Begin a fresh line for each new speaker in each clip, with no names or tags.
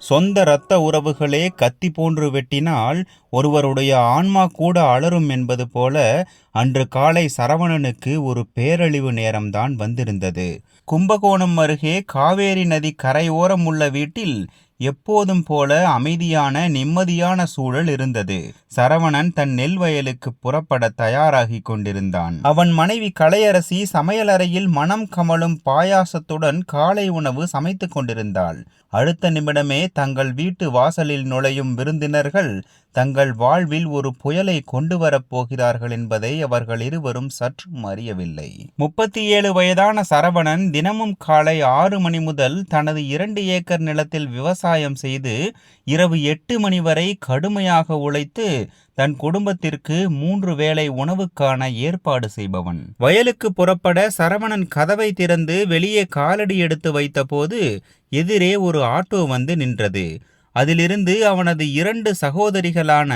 சொந்த இரத்த உறவுகளே கத்தி போன்று வெட்டினால் ஒருவருடைய ஆன்மா கூட அலறும் என்பது போல அன்று காலை சரவணனுக்கு ஒரு பேரழிவு நேரம்தான் வந்திருந்தது. கும்பகோணம் அருகே காவேரி நதி கரையோரம் உள்ள வீட்டில் எப்போதும் போல அமைதியான நிம்மதியான சூழல் இருந்தது. சரவணன் தன் நெல் வயலுக்கு புறப்பட தயாராகி கொண்டிருந்தான். அவன் மனைவி கலையரசி சமையலறையில் மனம் கமலும் பாயாசத்துடன் காலை உணவு சமைத்து கொண்டிருந்தாள். அடுத்த நிமிடமே தங்கள் வீட்டு வாசலில் நுழையும் விருந்தினர்கள் தங்கள் வாழ்வில் ஒரு புயலை கொண்டு வரப்போகிறார்கள் என்பதை அவர்கள் இருவரும் சற்றும் அறியவில்லை. 37 வயதான சரவணன் தினமும் காலை 6 மணி முதல் தனது 2 ஏக்கர் நிலத்தில் விவசாயம் செய்து இரவு 8 மணி வரை கடுமையாக உழைத்து தன் குடும்பத்திற்கு 3 வேளை உணவுக்கான ஏற்பாடு செய்பவன். வயலுக்கு புறப்பட சரவணன் கதவை திறந்து வெளியே காலடி எடுத்து வைத்த போது எதிரே ஒரு ஆட்டோ வந்து நின்றது. அதிலிருந்து அவனது 2 சகோதரிகளான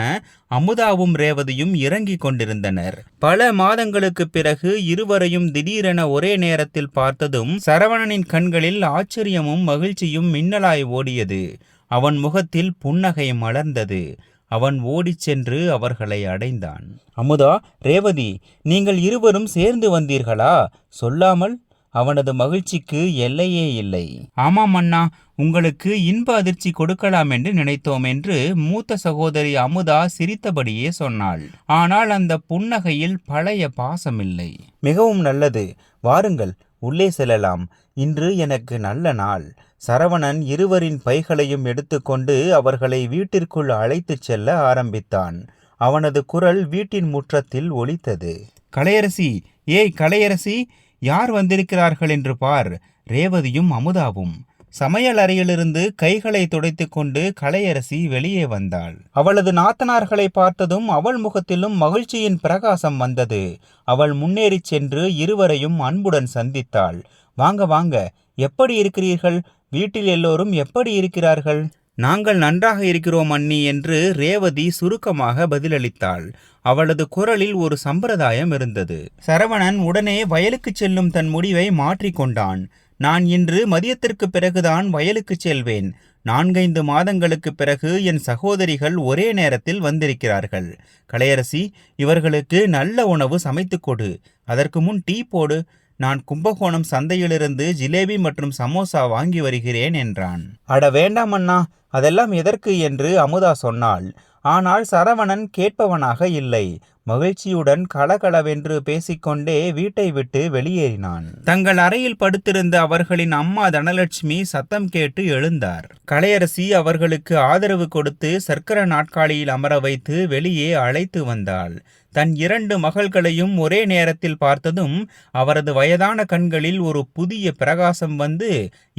அமுதாவும் ரேவதியும் இறங்கி கொண்டிருந்தனர். பல மாதங்களுக்கு பிறகு இருவரையும் திடீரென ஒரே நேரத்தில் பார்த்ததும் சரவணனின் கண்களில் ஆச்சரியமும் மகிழ்ச்சியும் மின்னலாய் ஓடியது. அவன் முகத்தில் புன்னகை மலர்ந்தது. அவன் ஓடிச் சென்று அவர்களை அடைந்தான். அமுதா, ரேவதி, நீங்கள் இருவரும் சேர்ந்து வந்தீர்களா? சொல்லாமல்? அவனது மகிழ்ச்சிக்கு எல்லையே இல்லை. ஆமாம் அண்ணா, உங்களுக்கு இன்ப அதிர்ச்சி கொடுக்கலாம் என்று நினைத்தோம் என்று மூத்த சகோதரி அமுதா சிரித்தபடியே சொன்னாள். ஆனால் அந்த புன்னகையில் பழைய பாசமில்லை. மிகவும் நல்லது, வாருங்கள், உள்ளே செல்லலாம். இன்று எனக்கு நல்ல நாள். சரவணன் இருவரின் பைகளையும் எடுத்துக்கொண்டு அவர்களை வீட்டிற்குள் அழைத்துச் செல்ல ஆரம்பித்தான். அவனது குரல் வீட்டின் முற்றத்தில் ஒலித்தது. கலையரசி, ஏய் கலையரசி, யார் வந்திருக்கிறார்கள் என்று பார். ரேவதியும் அமுதாவும். சமையல் அறையிலிருந்து கைகளை துடைத்து கொண்டு கலையரசி வெளியே வந்தாள். அவளது நாத்தனார்களை பார்த்ததும் அவள் முகத்திலும் மகிழ்ச்சியின் பிரகாசம் வந்தது. அவள் முன்னேறி சென்று இருவரையும் அன்புடன் சந்தித்தாள். வாங்க வாங்க, எப்படி இருக்கிறீர்கள்? வீட்டில் எல்லோரும் எப்படி இருக்கிறார்கள்? நாங்கள் நன்றாக இருக்கிறோம் அண்ணி என்று ரேவதி சுருக்கமாக பதிலளித்தாள். அவளது குரலில் ஒரு சம்பிரதாயம் இருந்தது. சரவணன் உடனே வயலுக்கு செல்லும் தன் முடிவை மாற்றிக்கொண்டான். நான் இன்று மதியத்திற்கு பிறகுதான் வயலுக்கு செல்வேன். 4-5 மாதங்களுக்கு பிறகு என் சகோதரிகள் ஒரே நேரத்தில் வந்திருக்கிறார்கள். கலையரசி, இவர்களுக்கு நல்ல உணவு சமைத்து கொடு. அதற்கு முன் டீ போடு. நான் கும்பகோணம் சந்தையிலிருந்து ஜிலேபி மற்றும் சமோசா வாங்கி வருகிறேன் என்றான். அட வேண்டாம் அண்ணா, அதெல்லாம் எதற்கு என்று அமுதா சொன்னாள். ஆனால் சரவணன் கேட்பவனாக இல்லை. மகிழ்ச்சியுடன் கலகலவென்று பேசிக்கொண்டே வீட்டை விட்டு வெளியேறினான். தங்கள் அறையில் படுத்திருந்த அவர்களின் அம்மா தனலட்சுமி சத்தம் கேட்டு எழுந்தார். கலையரசி அவர்களுக்கு ஆதரவு கொடுத்து சர்க்கர நாட்காலியில் அமர வைத்து வெளியே அழைத்து வந்தாள். தன் 2 மகள்களையும் ஒரே நேரத்தில் பார்த்ததும் அவரது வயதான கண்களில் ஒரு புதிய பிரகாசம் வந்து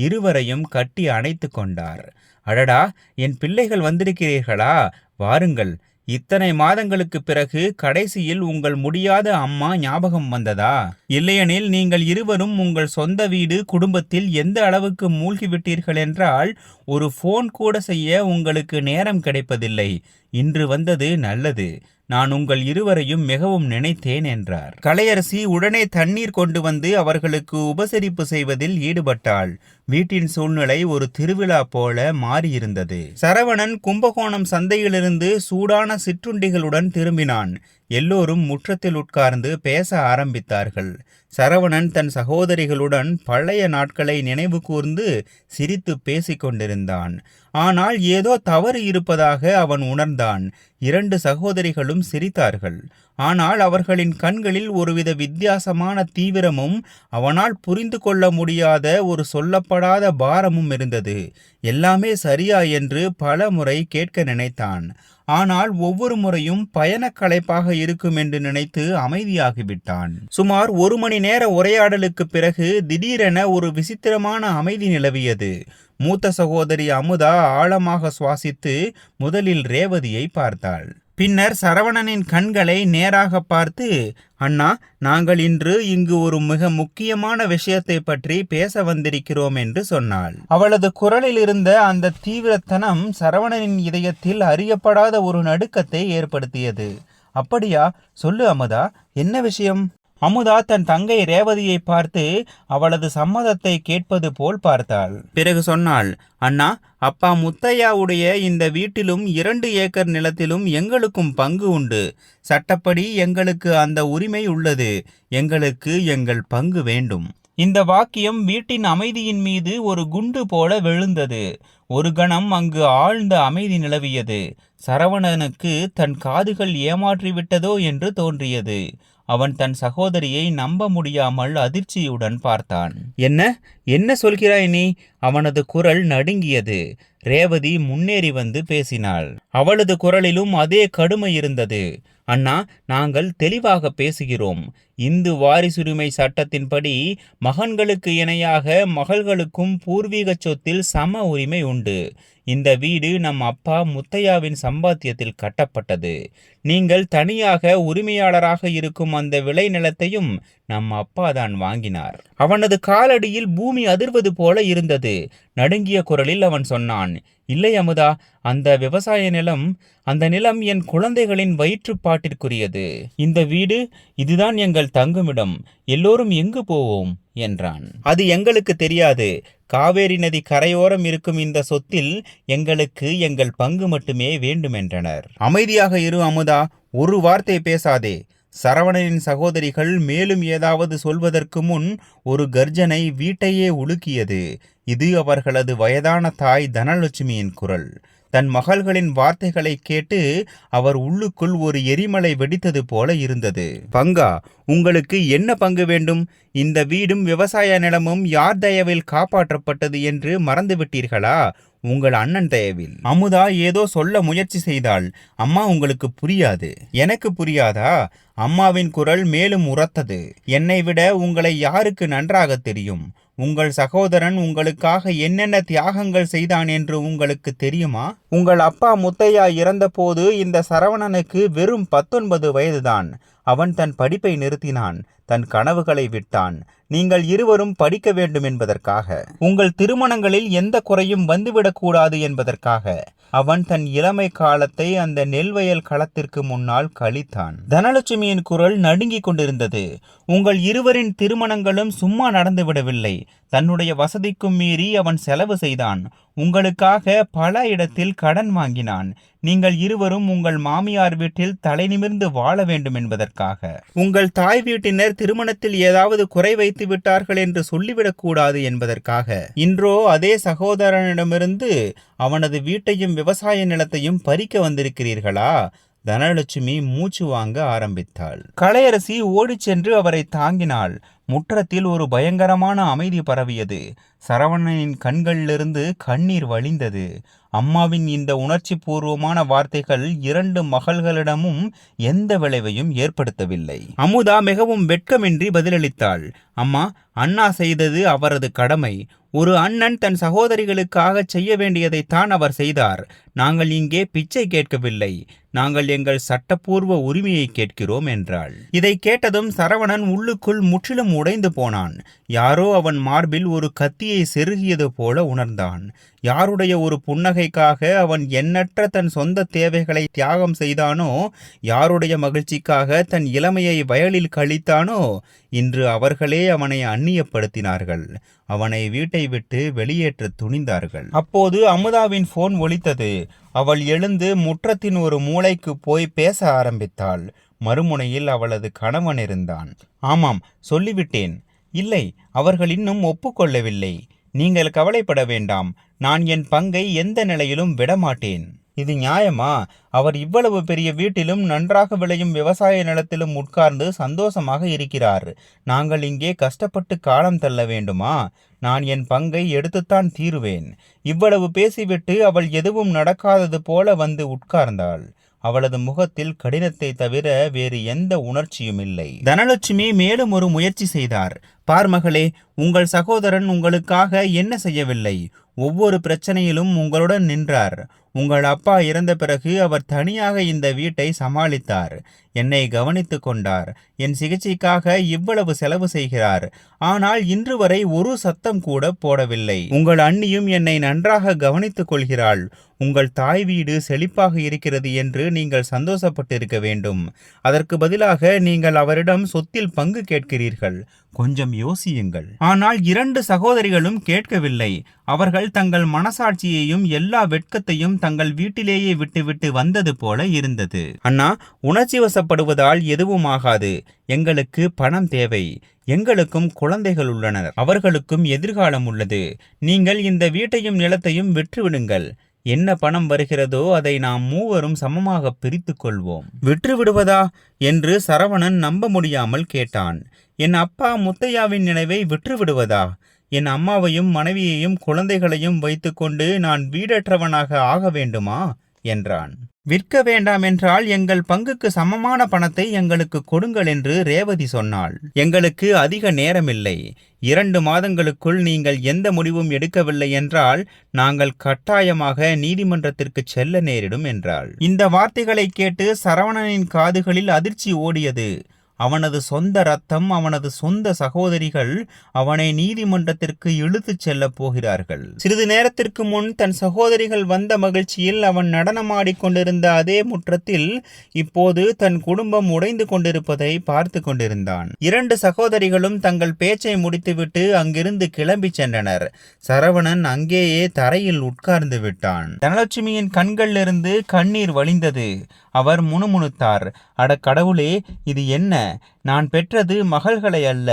இருவரையும் கட்டி அணைத்து கொண்டார். அடடா, என் பிள்ளைகள் வந்திருக்கிறீர்களா? வாருங்கள். இத்தனை மாதங்களுக்கு பிறகு கடைசியில் உங்கள் முடியாத அம்மா ஞாபகம் வந்ததா? இல்லையெனில் நீங்கள் இருவரும் உங்கள் சொந்த வீடு குடும்பத்தில் எந்த அளவுக்கு மூழ்கிவிட்டீர்கள் என்றால் ஒரு ஃபோன் கூட செய்ய உங்களுக்கு நேரம் கிடைப்பதில்லை. இன்று வந்தது நல்லது. நான் உங்கள் இருவரையும் மிகவும் நினைத்தேன் என்றார். கலையரசி உடனே தண்ணீர் கொண்டு வந்து அவர்களுக்கு உபசரிப்பு செய்வதில் ஈடுபட்டாள். வீட்டின் சூழ்நிலை ஒரு திருவிழா போல மாறியிருந்தது. சரவணன் கும்பகோணம் சந்தையிலிருந்து சூடான சிற்றுண்டிகளுடன் திரும்பினான். எல்லோரும் முற்றத்தில் உட்கார்ந்து பேச ஆரம்பித்தார்கள். சரவணன் தன் சகோதரிகளுடன் பழைய நாட்களை நினைவு கூர்ந்து சிரித்து பேசிக் கொண்டிருந்தான். ஆனால் ஏதோ தவறு இருப்பதாக அவன் உணர்ந்தான். 2 சகோதரிகளும் சிரித்தார்கள். ஆனால் அவர்களின் கண்களில் ஒருவித வித்தியாசமான தீவிரமும் அவனால் புரிந்து கொள்ள முடியாத ஒரு சொல்லப்படாத பாரமும் இருந்தது. எல்லாமே சரியா என்று பல முறை கேட்க நினைத்தான். ஆனால் ஒவ்வொரு முறையும் பயணக்களைப்பாக இருக்கும் என்று நினைத்து அமைதியாகிவிட்டான். சுமார் 1 மணி நேர உரையாடலுக்கு பிறகு திடீரென ஒரு விசித்திரமான அமைதி நிலவியது. மூத்த சகோதரி அமுதா ஆழமாக சுவாசித்து முதலில் ரேவதியை பார்த்தாள். பின்னர் சரவணனின் கண்களை நேராக பார்த்து, அண்ணா, நாங்கள் இன்று இங்கு ஒரு மிக முக்கியமான விஷயத்தை பற்றி பேச வந்திருக்கிறோம் என்று சொன்னாள். அவளது குரலில் இருந்த அந்த தீவிரத்தனம் சரவணனின் இதயத்தில் அறியப்படாத ஒரு நடுக்கத்தை ஏற்படுத்தியது. அப்படியா? சொல்லு அமுதா, என்ன விஷயம்? அமுதா தன் தங்கை ரேவதியை பார்த்து அவளது சம்மதத்தை கேட்பது போல் பார்த்தாள். பிறகு சொன்னாள், அண்ணா, அப்பா முத்தையாவுடைய இந்த வீட்டிலும் 2 ஏக்கர் நிலத்திலும் எங்களுக்கும் பங்கு உண்டு. சட்டப்படி எங்களுக்கு அந்த உரிமை உள்ளது. எங்களுக்கு எங்கள் பங்கு வேண்டும். இந்த வாக்கியம் வீட்டின் அமைதியின் மீது ஒரு குண்டு போல விழுந்தது. ஒரு கணம் அங்கு ஆழ்ந்த அமைதி நிலவியது. சரவணனுக்கு தன் காதுகள் ஏமாற்றிவிட்டதோ என்று தோன்றியது. அவன் தன் சகோதரியை நம்ப முடியாமல் அதிர்ச்சியுடன் பார்த்தான். என்ன என்ன சொல்கிறாய் நீ? அவனது குரல் நடுங்கியது. ரேவதி முன்னேறி வந்து பேசினாள். அவளது குரலிலும் அதே கடுமை இருந்தது. அண்ணா, நாங்கள் தெளிவாக பேசுகிறோம். இந்து வாரிசுரிமை சட்டத்தின்படி மகன்களுக்கு இணையாக மகள்களுக்கும் பூர்வீக சொத்தில் சம உரிமை உண்டு. இந்த வீடு நம் அப்பா முத்தையாவின் சம்பாத்தியத்தில் கட்டப்பட்டது. நீங்கள் தனியாக உரிமையாளராக இருக்கும் அந்த விளை நிலத்தையும் நம் அப்பா தான் வாங்கினார். அவனது காலடியில் பூமி அதிர்வது போல இருந்தது. நடுங்கிய குரலில் அவன் சொன்னான், இல்லை அமுதா, அந்த விவசாய நிலம், அந்த நிலம் என் குழந்தைகளின் வயிற்றுப்பாட்டிற்குரியது. இந்த வீடு, இதுதான் எங்கள் தங்குமிடம். எல்லோரும் எங்கு போவோம் என்றான். அது எங்களுக்கு தெரியாது. காவேரி நதி கரையோரம் இருக்கும் இந்த சொத்தில் எங்களுக்கு எங்கள் பங்கு மட்டுமே வேண்டுமென்றனர். அமைதியாக இரு அமுதா, ஒரு வார்த்தை பேசாதே. சரவணனின் சகோதரிகள் மேலும் ஏதாவது சொல்வதற்கு முன் ஒரு கர்ஜனை வீட்டையே உலுக்கியது. இது அவர்களது வயதான தாய் தனலட்சுமியின் குரல். தன் மகள்களின் வார்த்தைகளை கேட்டு அவர் உள்ளுக்குள் ஒரு எரிமலை வெடித்தது போல இருந்தது. பங்கா? உங்களுக்கு என்ன பங்கு வேண்டும்? இந்த வீடும் விவசாய நிலமும் யார் தயவில் காப்பாற்றப்பட்டது என்று மறந்துவிட்டீர்களா? உங்கள் அண்ணன் தயவில். அமுதா ஏதோ சொல்ல முயற்சி செய்தாள். அம்மா, உங்களுக்கு புரியாது. எனக்கு புரியாதா? அம்மாவின் குரல் மேலும் உரத்தது. என்னை விட உங்களை யாருக்கு நன்றாக தெரியும்? உங்கள் சகோதரன் உங்களுக்காக என்னென்ன தியாகங்கள் செய்தான் என்று உங்களுக்கு தெரியுமா? உங்கள் அப்பா முத்தையா இறந்தபோது இந்த சரவணனுக்கு வெறும் 19 வயதுதான். அவன் தன் படிப்பை நிறுத்தினான். தன் கனவுகளை விட்டான். நீங்கள் இருவரும் படிக்க வேண்டும் என்பதற்காக. உங்கள் திருமணங்களில் எந்த குறையும் வந்துவிடக்கூடாது என்பதற்காக அவன் தன் இளமை காலத்தை அந்த நெல்வயல் களத்திற்கு முன்னால் கழித்தான். தனலட்சுமியின் குரல் நடுங்கிக் கொண்டிருந்தது. உங்கள் இருவரின் திருமணங்களும் சும்மா நடந்துவிடவில்லை. தன்னுடைய வசதிக்கும் மீறி அவன் செலவு செய்தான். உங்களுக்காக பல இடத்தில் கடன் வாங்கினான். நீங்கள் இருவரும் உங்கள் மாமியார் வீட்டில் தலை நிமிர்ந்து வாழ வேண்டும் என்பதற்காக. உங்கள் தாய் வீட்டினர் திருமணத்தில் ஏதாவது குறை வைத்து விட்டார்கள் என்று சொல்லிவிடக்கூடாது என்பதற்காக. இன்றோ அதே சகோதரனிடமிருந்து அவனது வீட்டையும் விவசாய நிலத்தையும் பறிக்க வந்திருக்கிறீர்களா? தனலட்சுமி மூச்சு வாங்க ஆரம்பித்தாள். கலையரசி ஓடிச் சென்று அவரை தாங்கினாள். முற்றத்தில் ஒரு பயங்கரமான அமைதி பரவியது. சரவணனின் கண்களிலிருந்து கண்ணீர் வழிந்தது. அம்மாவின் இந்த உணர்ச்சி பூர்வமான வார்த்தைகள் 2 மகள்களிடமும் எந்த விளைவையும் ஏற்படுத்தவில்லை. அமுதா மிகவும் வெட்கமின்றி பதிலளித்தாள். அம்மா, அண்ணா செய்தது அவரது கடமை. ஒரு அண்ணன் தன் சகோதரிகளுக்காக செய்ய வேண்டியதைத்தான் அவர் செய்தார். நாங்கள் இங்கே பிச்சை கேட்கவில்லை. நாங்கள் எங்கள் சட்டப்பூர்வ உரிமையை கேட்கிறோம் என்றாள். இதை கேட்டதும் சரவணன் உள்ளுக்குள் முற்றிலும் உடைந்து போனான். யாரோ அவன் மார்பில் ஒரு கத்தியை செருகியது போல உணர்ந்தான். யாருடைய ஒரு புன்னகைக்காக அவன் எண்ணற்ற தன் சொந்த தேவைகளை தியாகம் செய்தானோ, யாருடைய மகிழ்ச்சிக்காக தன் இளமையை வயலில் கழித்தானோ, இன்று அவர்களே அவனை அந்நியப்படுத்தினார்கள். அவனை வீட்டை விட்டு வெளியேற்ற துணிந்தார்கள். அப்போது அமுதாவின் போன் ஒலித்தது. அவள் எழுந்து முற்றத்தின் ஒரு மூலைக்கு போய் பேச ஆரம்பித்தாள். மறுமுனையில் அவளது கணவன் இருந்தான். ஆமாம், சொல்லிவிட்டேன். இல்லை, அவர்கள் இன்னும் ஒப்புக்கொள்ளவில்லை. நீங்கள் கவலைப்பட வேண்டாம். நான் என் பங்கை எந்த நிலையிலும் விடமாட்டேன். இது நியாயமா? அவர் இவ்வளவு பெரிய வீட்டிலும் நன்றாக விளையும் விவசாய நிலத்திலும் உட்கார்ந்து சந்தோஷமாக இருக்கிறார். நாங்கள் இங்கே கஷ்டப்பட்டு காலம் தள்ள வேண்டுமா? நான் என் பங்கை எடுத்துத்தான் தீருவேன். இவ்வளவு பேசிவிட்டு அவள் எதுவும் நடக்காதது போல வந்து உட்கார்ந்தாள். அவளது முகத்தில் கடினத்தை தவிர வேறு எந்த உணர்ச்சியும் இல்லை. தனலட்சுமி மேலும் ஒரு முயற்சி செய்தார். பார் மகளே, உங்கள் சகோதரன் உங்களுக்காக என்ன செய்யவில்லை? ஒவ்வொரு பிரச்சனையிலும் உங்களுடன் நின்றார். உங்கள் அப்பா இறந்த பிறகு அவர் தனியாக இந்த வீட்டை சமாளித்தார். என்னை கவனித்துக் கொண்டார். என் சிகிச்சைக்காக இவ்வளவு செலவு செய்கிறார். ஆனால் இன்று வரை ஒரு சத்தம் கூட போடவில்லை. உங்கள் அண்ணியும் என்னை நன்றாக கவனித்துக் கொள்கிறாள். உங்கள் தாய் வீடு செழிப்பாக இருக்கிறது என்று நீங்கள் சந்தோஷப்பட்டிருக்க வேண்டும். அதற்கு பதிலாக நீங்கள் அவரிடம் சொத்தில் பங்கு கேட்கிறீர்கள். கொஞ்சம் யோசியுங்கள். ஆனால் 2 சகோதரிகளும் கேட்கவில்லை. அவர்கள் தங்கள் மனசாட்சியையும் எல்லா வெட்கத்தையும் தங்கள் வீட்டிலேயே விட்டுவிட்டு வந்தது போல இருந்தது. அண்ணா, உணர்ச்சி வசப்படுவதால் எதுவும் ஆகாது. எங்களுக்கு பணம் தேவை. எங்களுக்கும் குழந்தைகள் உள்ளனர். அவர்களுக்கும் எதிர்காலம் உள்ளது. நீங்கள் இந்த வீட்டையும் நிலத்தையும் விற்றுவிடுங்கள். என்ன பணம் வருகிறதோ அதை நாம் மூவரும் சமமாக பிரித்து கொள்வோம். விற்று விடுவதா என்று சரவணன் நம்ப முடியாமல் கேட்டான். என் அப்பா முத்தையாவின் நினைவை விற்று விடுவதா? என் அம்மாவையும் மனைவியையும் குழந்தைகளையும் வைத்துக்கொண்டு நான் வீடற்றவனாக ஆக வேண்டுமா என்றான். விற்க வேண்டாம் என்றால் எங்கள் பங்குக்கு சமமான பணத்தை எங்களுக்கு கொடுங்கள் என்று ரேவதி சொன்னாள். எங்களுக்கு அதிக நேரமில்லை. 2 மாதங்களுக்குள் நீங்கள் எந்த முடிவும் எடுக்கவில்லை என்றால் நாங்கள் கட்டாயமாக நீதிமன்றத்திற்கு செல்ல நேரிடும் என்றாள். இந்த வார்த்தைகளை கேட்டு சரவணனின் காதுகளில் அதிர்ச்சி ஓடியது. அவனது சொந்த ரத்தம், அவனது சொந்த சகோதரிகள் அவனை நீதிமன்றத்திற்கு இழுத்துச் செல்லப் போகிறார்கள். சிறிது நேரத்திற்கு முன் தன் சகோதரிகள் வந்த மகிழ்ச்சியில் அவன் நடனமாடிக்கொண்டிருந்த அதே முற்றத்தில் இப்போது தன் குடும்பம் உடைந்து கொண்டிருப்பதை பார்த்து கொண்டிருந்தான். 2 சகோதரிகளும் தங்கள் பேச்சை முடித்துவிட்டு அங்கிருந்து கிளம்பி சென்றனர். சரவணன் அங்கேயே தரையில் உட்கார்ந்து விட்டான். தனலட்சுமியின் கண்களிலிருந்து கண்ணீர் வழிந்தது. அவர் முணுமுணுத்தார். அட கடவுளே, இது என்ன? நான் பெற்றது மகள்களை அல்ல,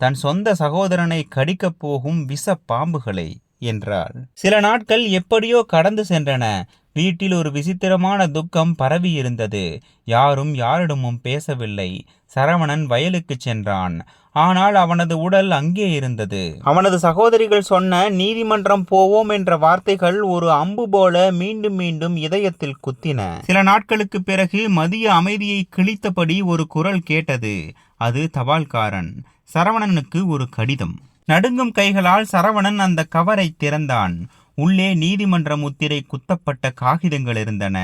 தன் சொந்த சகோதரனை கடிக்கப் போகும் விஷ பாம்புகளை என்றார். சில நாட்கள் எப்படியோ கடந்து சென்றன. வீட்டில் ஒரு விசித்திரமான துக்கம் பரவி இருந்தது. யாரும் யாரிடமும் பேசவில்லை. சரவணன் வயலுக்கு சென்றான். ஆனால் அவனது உடல் அங்கே இருந்தது. அவனது சகோதரிகள் சொன்ன நீதிமன்றம் போவோம் என்ற வார்த்தைகள் ஒரு அம்பு போல மீண்டும் மீண்டும் இதயத்தில் குத்தின. சில நாட்களுக்கு பிறகு மதிய அமைதியை கிழித்தபடி ஒரு குரல் கேட்டது. அது தபால்காரன். சரவணனுக்கு ஒரு கடிதம். நடுங்கும் கைகளால் சரவணன் அந்த கவரை திறந்தான். உள்ளே நீதிமன்ற முத்திரை குத்தப்பட்ட காகிதங்கள் இருந்தன.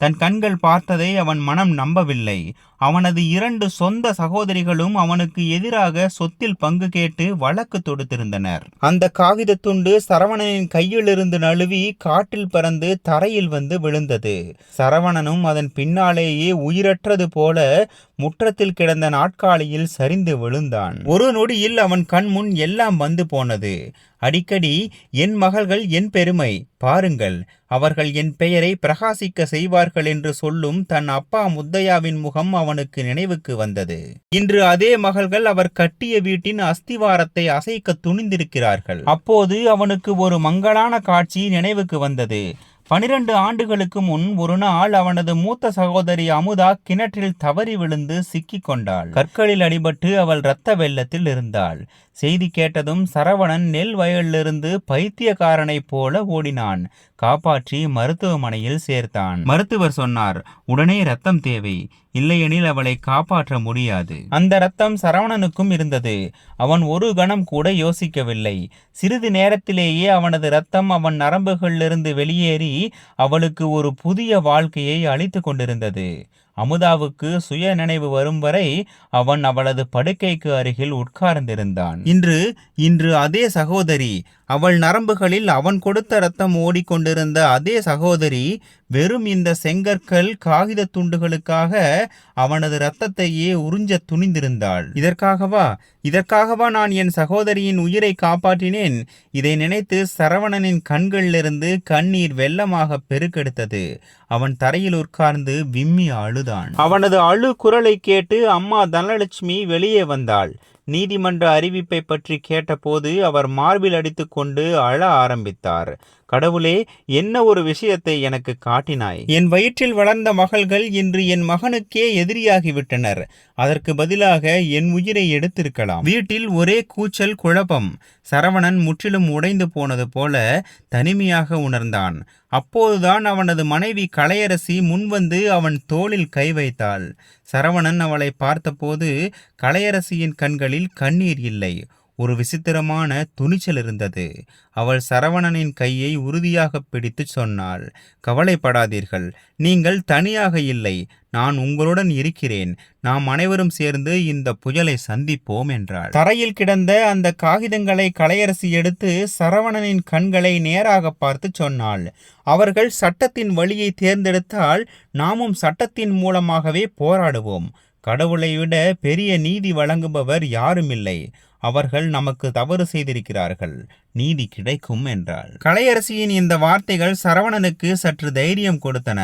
தன் கண்கள் பார்த்ததை அவன் மனம் நம்பவில்லை. அவனது 2 சொந்த சகோதரிகளும் அவனுக்கு எதிராக சொத்தில் பங்கு கேட்டு வழக்கு தொடுத்திருந்தனர். அந்த காகித துண்டு சரவணனின் கையிலிருந்து நழுவி காற்றில் பறந்து தரையில் வந்து விழுந்தது. சரவணனும் அதன் பின்னாலேயே உயிரற்றது போல முற்றத்தில் கிடந்த நாட்காலியில் சரிந்து விழுந்தான். ஒரு நொடியில் அவன் கண்முன் எல்லாம் வந்து போனது. அடிக்கடி என் மகள்கள் என் பெருமை, பாருங்கள், அவர்கள் என் பெயரை பிரகாசிக்க செய்வார்கள் என்று சொல்லும் தன் அப்பா முத்தையாவின் முகம் அவனுக்கு நினைவுக்கு வந்தது. இன்று அதே மகள்கள் அவர் கட்டிய வீட்டின் அஸ்திவாரத்தை அசைக்க துணிந்திருக்கிறார்கள். அப்போது அவனுக்கு ஒரு மங்கலான காட்சி நினைவுக்கு வந்தது. 12 ஆண்டுகளுக்கு முன் ஒரு நாள் அவனது மூத்த சகோதரி அமுதா கிணற்றில் தவறி விழுந்து சிக்கிக் கொண்டாள். கற்களில் அடிபட்டு அவள் இரத்த வெள்ளத்தில் இருந்தாள். செய்தி கேட்டதும் சரவணன் நெல் வயலிலிருந்து பைத்தியக்காரனை போல ஓடினான். காப்பாற்றி மருத்துவமனையில் சேர்த்தான். மருத்துவர் சொன்னார், உடனே ரத்தம் தேவை, இல்லையெனில் அவளை காப்பாற்ற முடியாது. அந்த ரத்தம் சரவணனுக்கும் இருந்தது. அவன் ஒரு கணம் கூட யோசிக்கவில்லை. சிறிது நேரத்திலேயே அவனது ரத்தம் அவன் நரம்புகளிலிருந்து வெளியேறி அவளுக்கு ஒரு புதிய வாழ்க்கையை அளித்து கொண்டிருந்தது. அமுதாவுக்கு சுய நினைவு வரும் வரை அவன் அவளது படுக்கைக்கு அருகில் உட்கார்ந்திருந்தான். இன்று அதே சகோதரி, அவள் நரம்புகளில் அவன் கொடுத்த ரத்தம் ஓடிக்கொண்டிருந்த அதே சகோதரி வெறும் இந்த செங்கற்கள் காகித துண்டுகளுக்காக அவனது இரத்தத்தையே உறிஞ்ச துணிந்திருந்தாள். இதற்காகவா நான் என் சகோதரியின் உயிரை காப்பாற்றினேன்? இதை நினைத்து சரவணனின் கண்களிலிருந்து கண்ணீர் வெள்ளமாக பெருக்கெடுத்தது. அவன் தரையில் உட்கார்ந்து விம்மி அழுதான். அவனது அழு குரலை கேட்டு அம்மா தனலட்சுமி வெளியே வந்தாள். நீதிமன்ற அறிவிப்பை பற்றி கேட்டபோது அவர் மார்பில் அடித்து கொண்டு அழ ஆரம்பித்தார். கடவுளே, என்ன ஒரு விஷயத்தை எனக்கு காட்டினாய். என் வயிற்றில் வளர்ந்த மகள்கள் இன்று என் மகனுக்கே எதிரியாகிவிட்டனர். அதற்கு பதிலாக என் உயிரை எடுத்திருக்கலாம். வீட்டில் ஒரே கூச்சல், குழப்பம். சரவணன் முற்றிலும் உடைந்து போனது போல தனிமையாக உணர்ந்தான். அப்போதுதான் அவனது மனைவி கலையரசி முன்வந்து அவன் தோளில் கை வைத்தாள். சரவணன் அவளை பார்த்தபோது கலையரசியின் கண்களில் கண்ணீர் இல்லை, ஒரு விசித்திரமான துணிச்சல் இருந்தது. அவள் சரவணனின் கையை உறுதியாக பிடித்து சொன்னாள், கவலைப்படாதீர்கள், நீங்கள் தனியாக இல்லை, நான் உங்களுடன் இருக்கிறேன். நாம் அனைவரும் சேர்ந்து இந்த புயலை சந்திப்போம் என்றாள். தரையில் கிடந்த அந்த காகிதங்களை கலையரசி எடுத்து சரவணனின் கண்களை நேராக பார்த்து சொன்னாள், அவர்கள் சட்டத்தின் வழியை தேர்ந்தெடுத்தால் நாமும் சட்டத்தின் மூலமாகவே போராடுவோம். கடவுளை விட பெரிய நீதி வழங்குபவர் யாருமில்லை. அவர்கள் நமக்கு தவறு செய்திருக்கிறார்கள், நீதி கிடைக்கும் என்றாள். கலையரசியின் இந்த வார்த்தைகள் சரவணனுக்கு சற்று தைரியம் கொடுத்தன.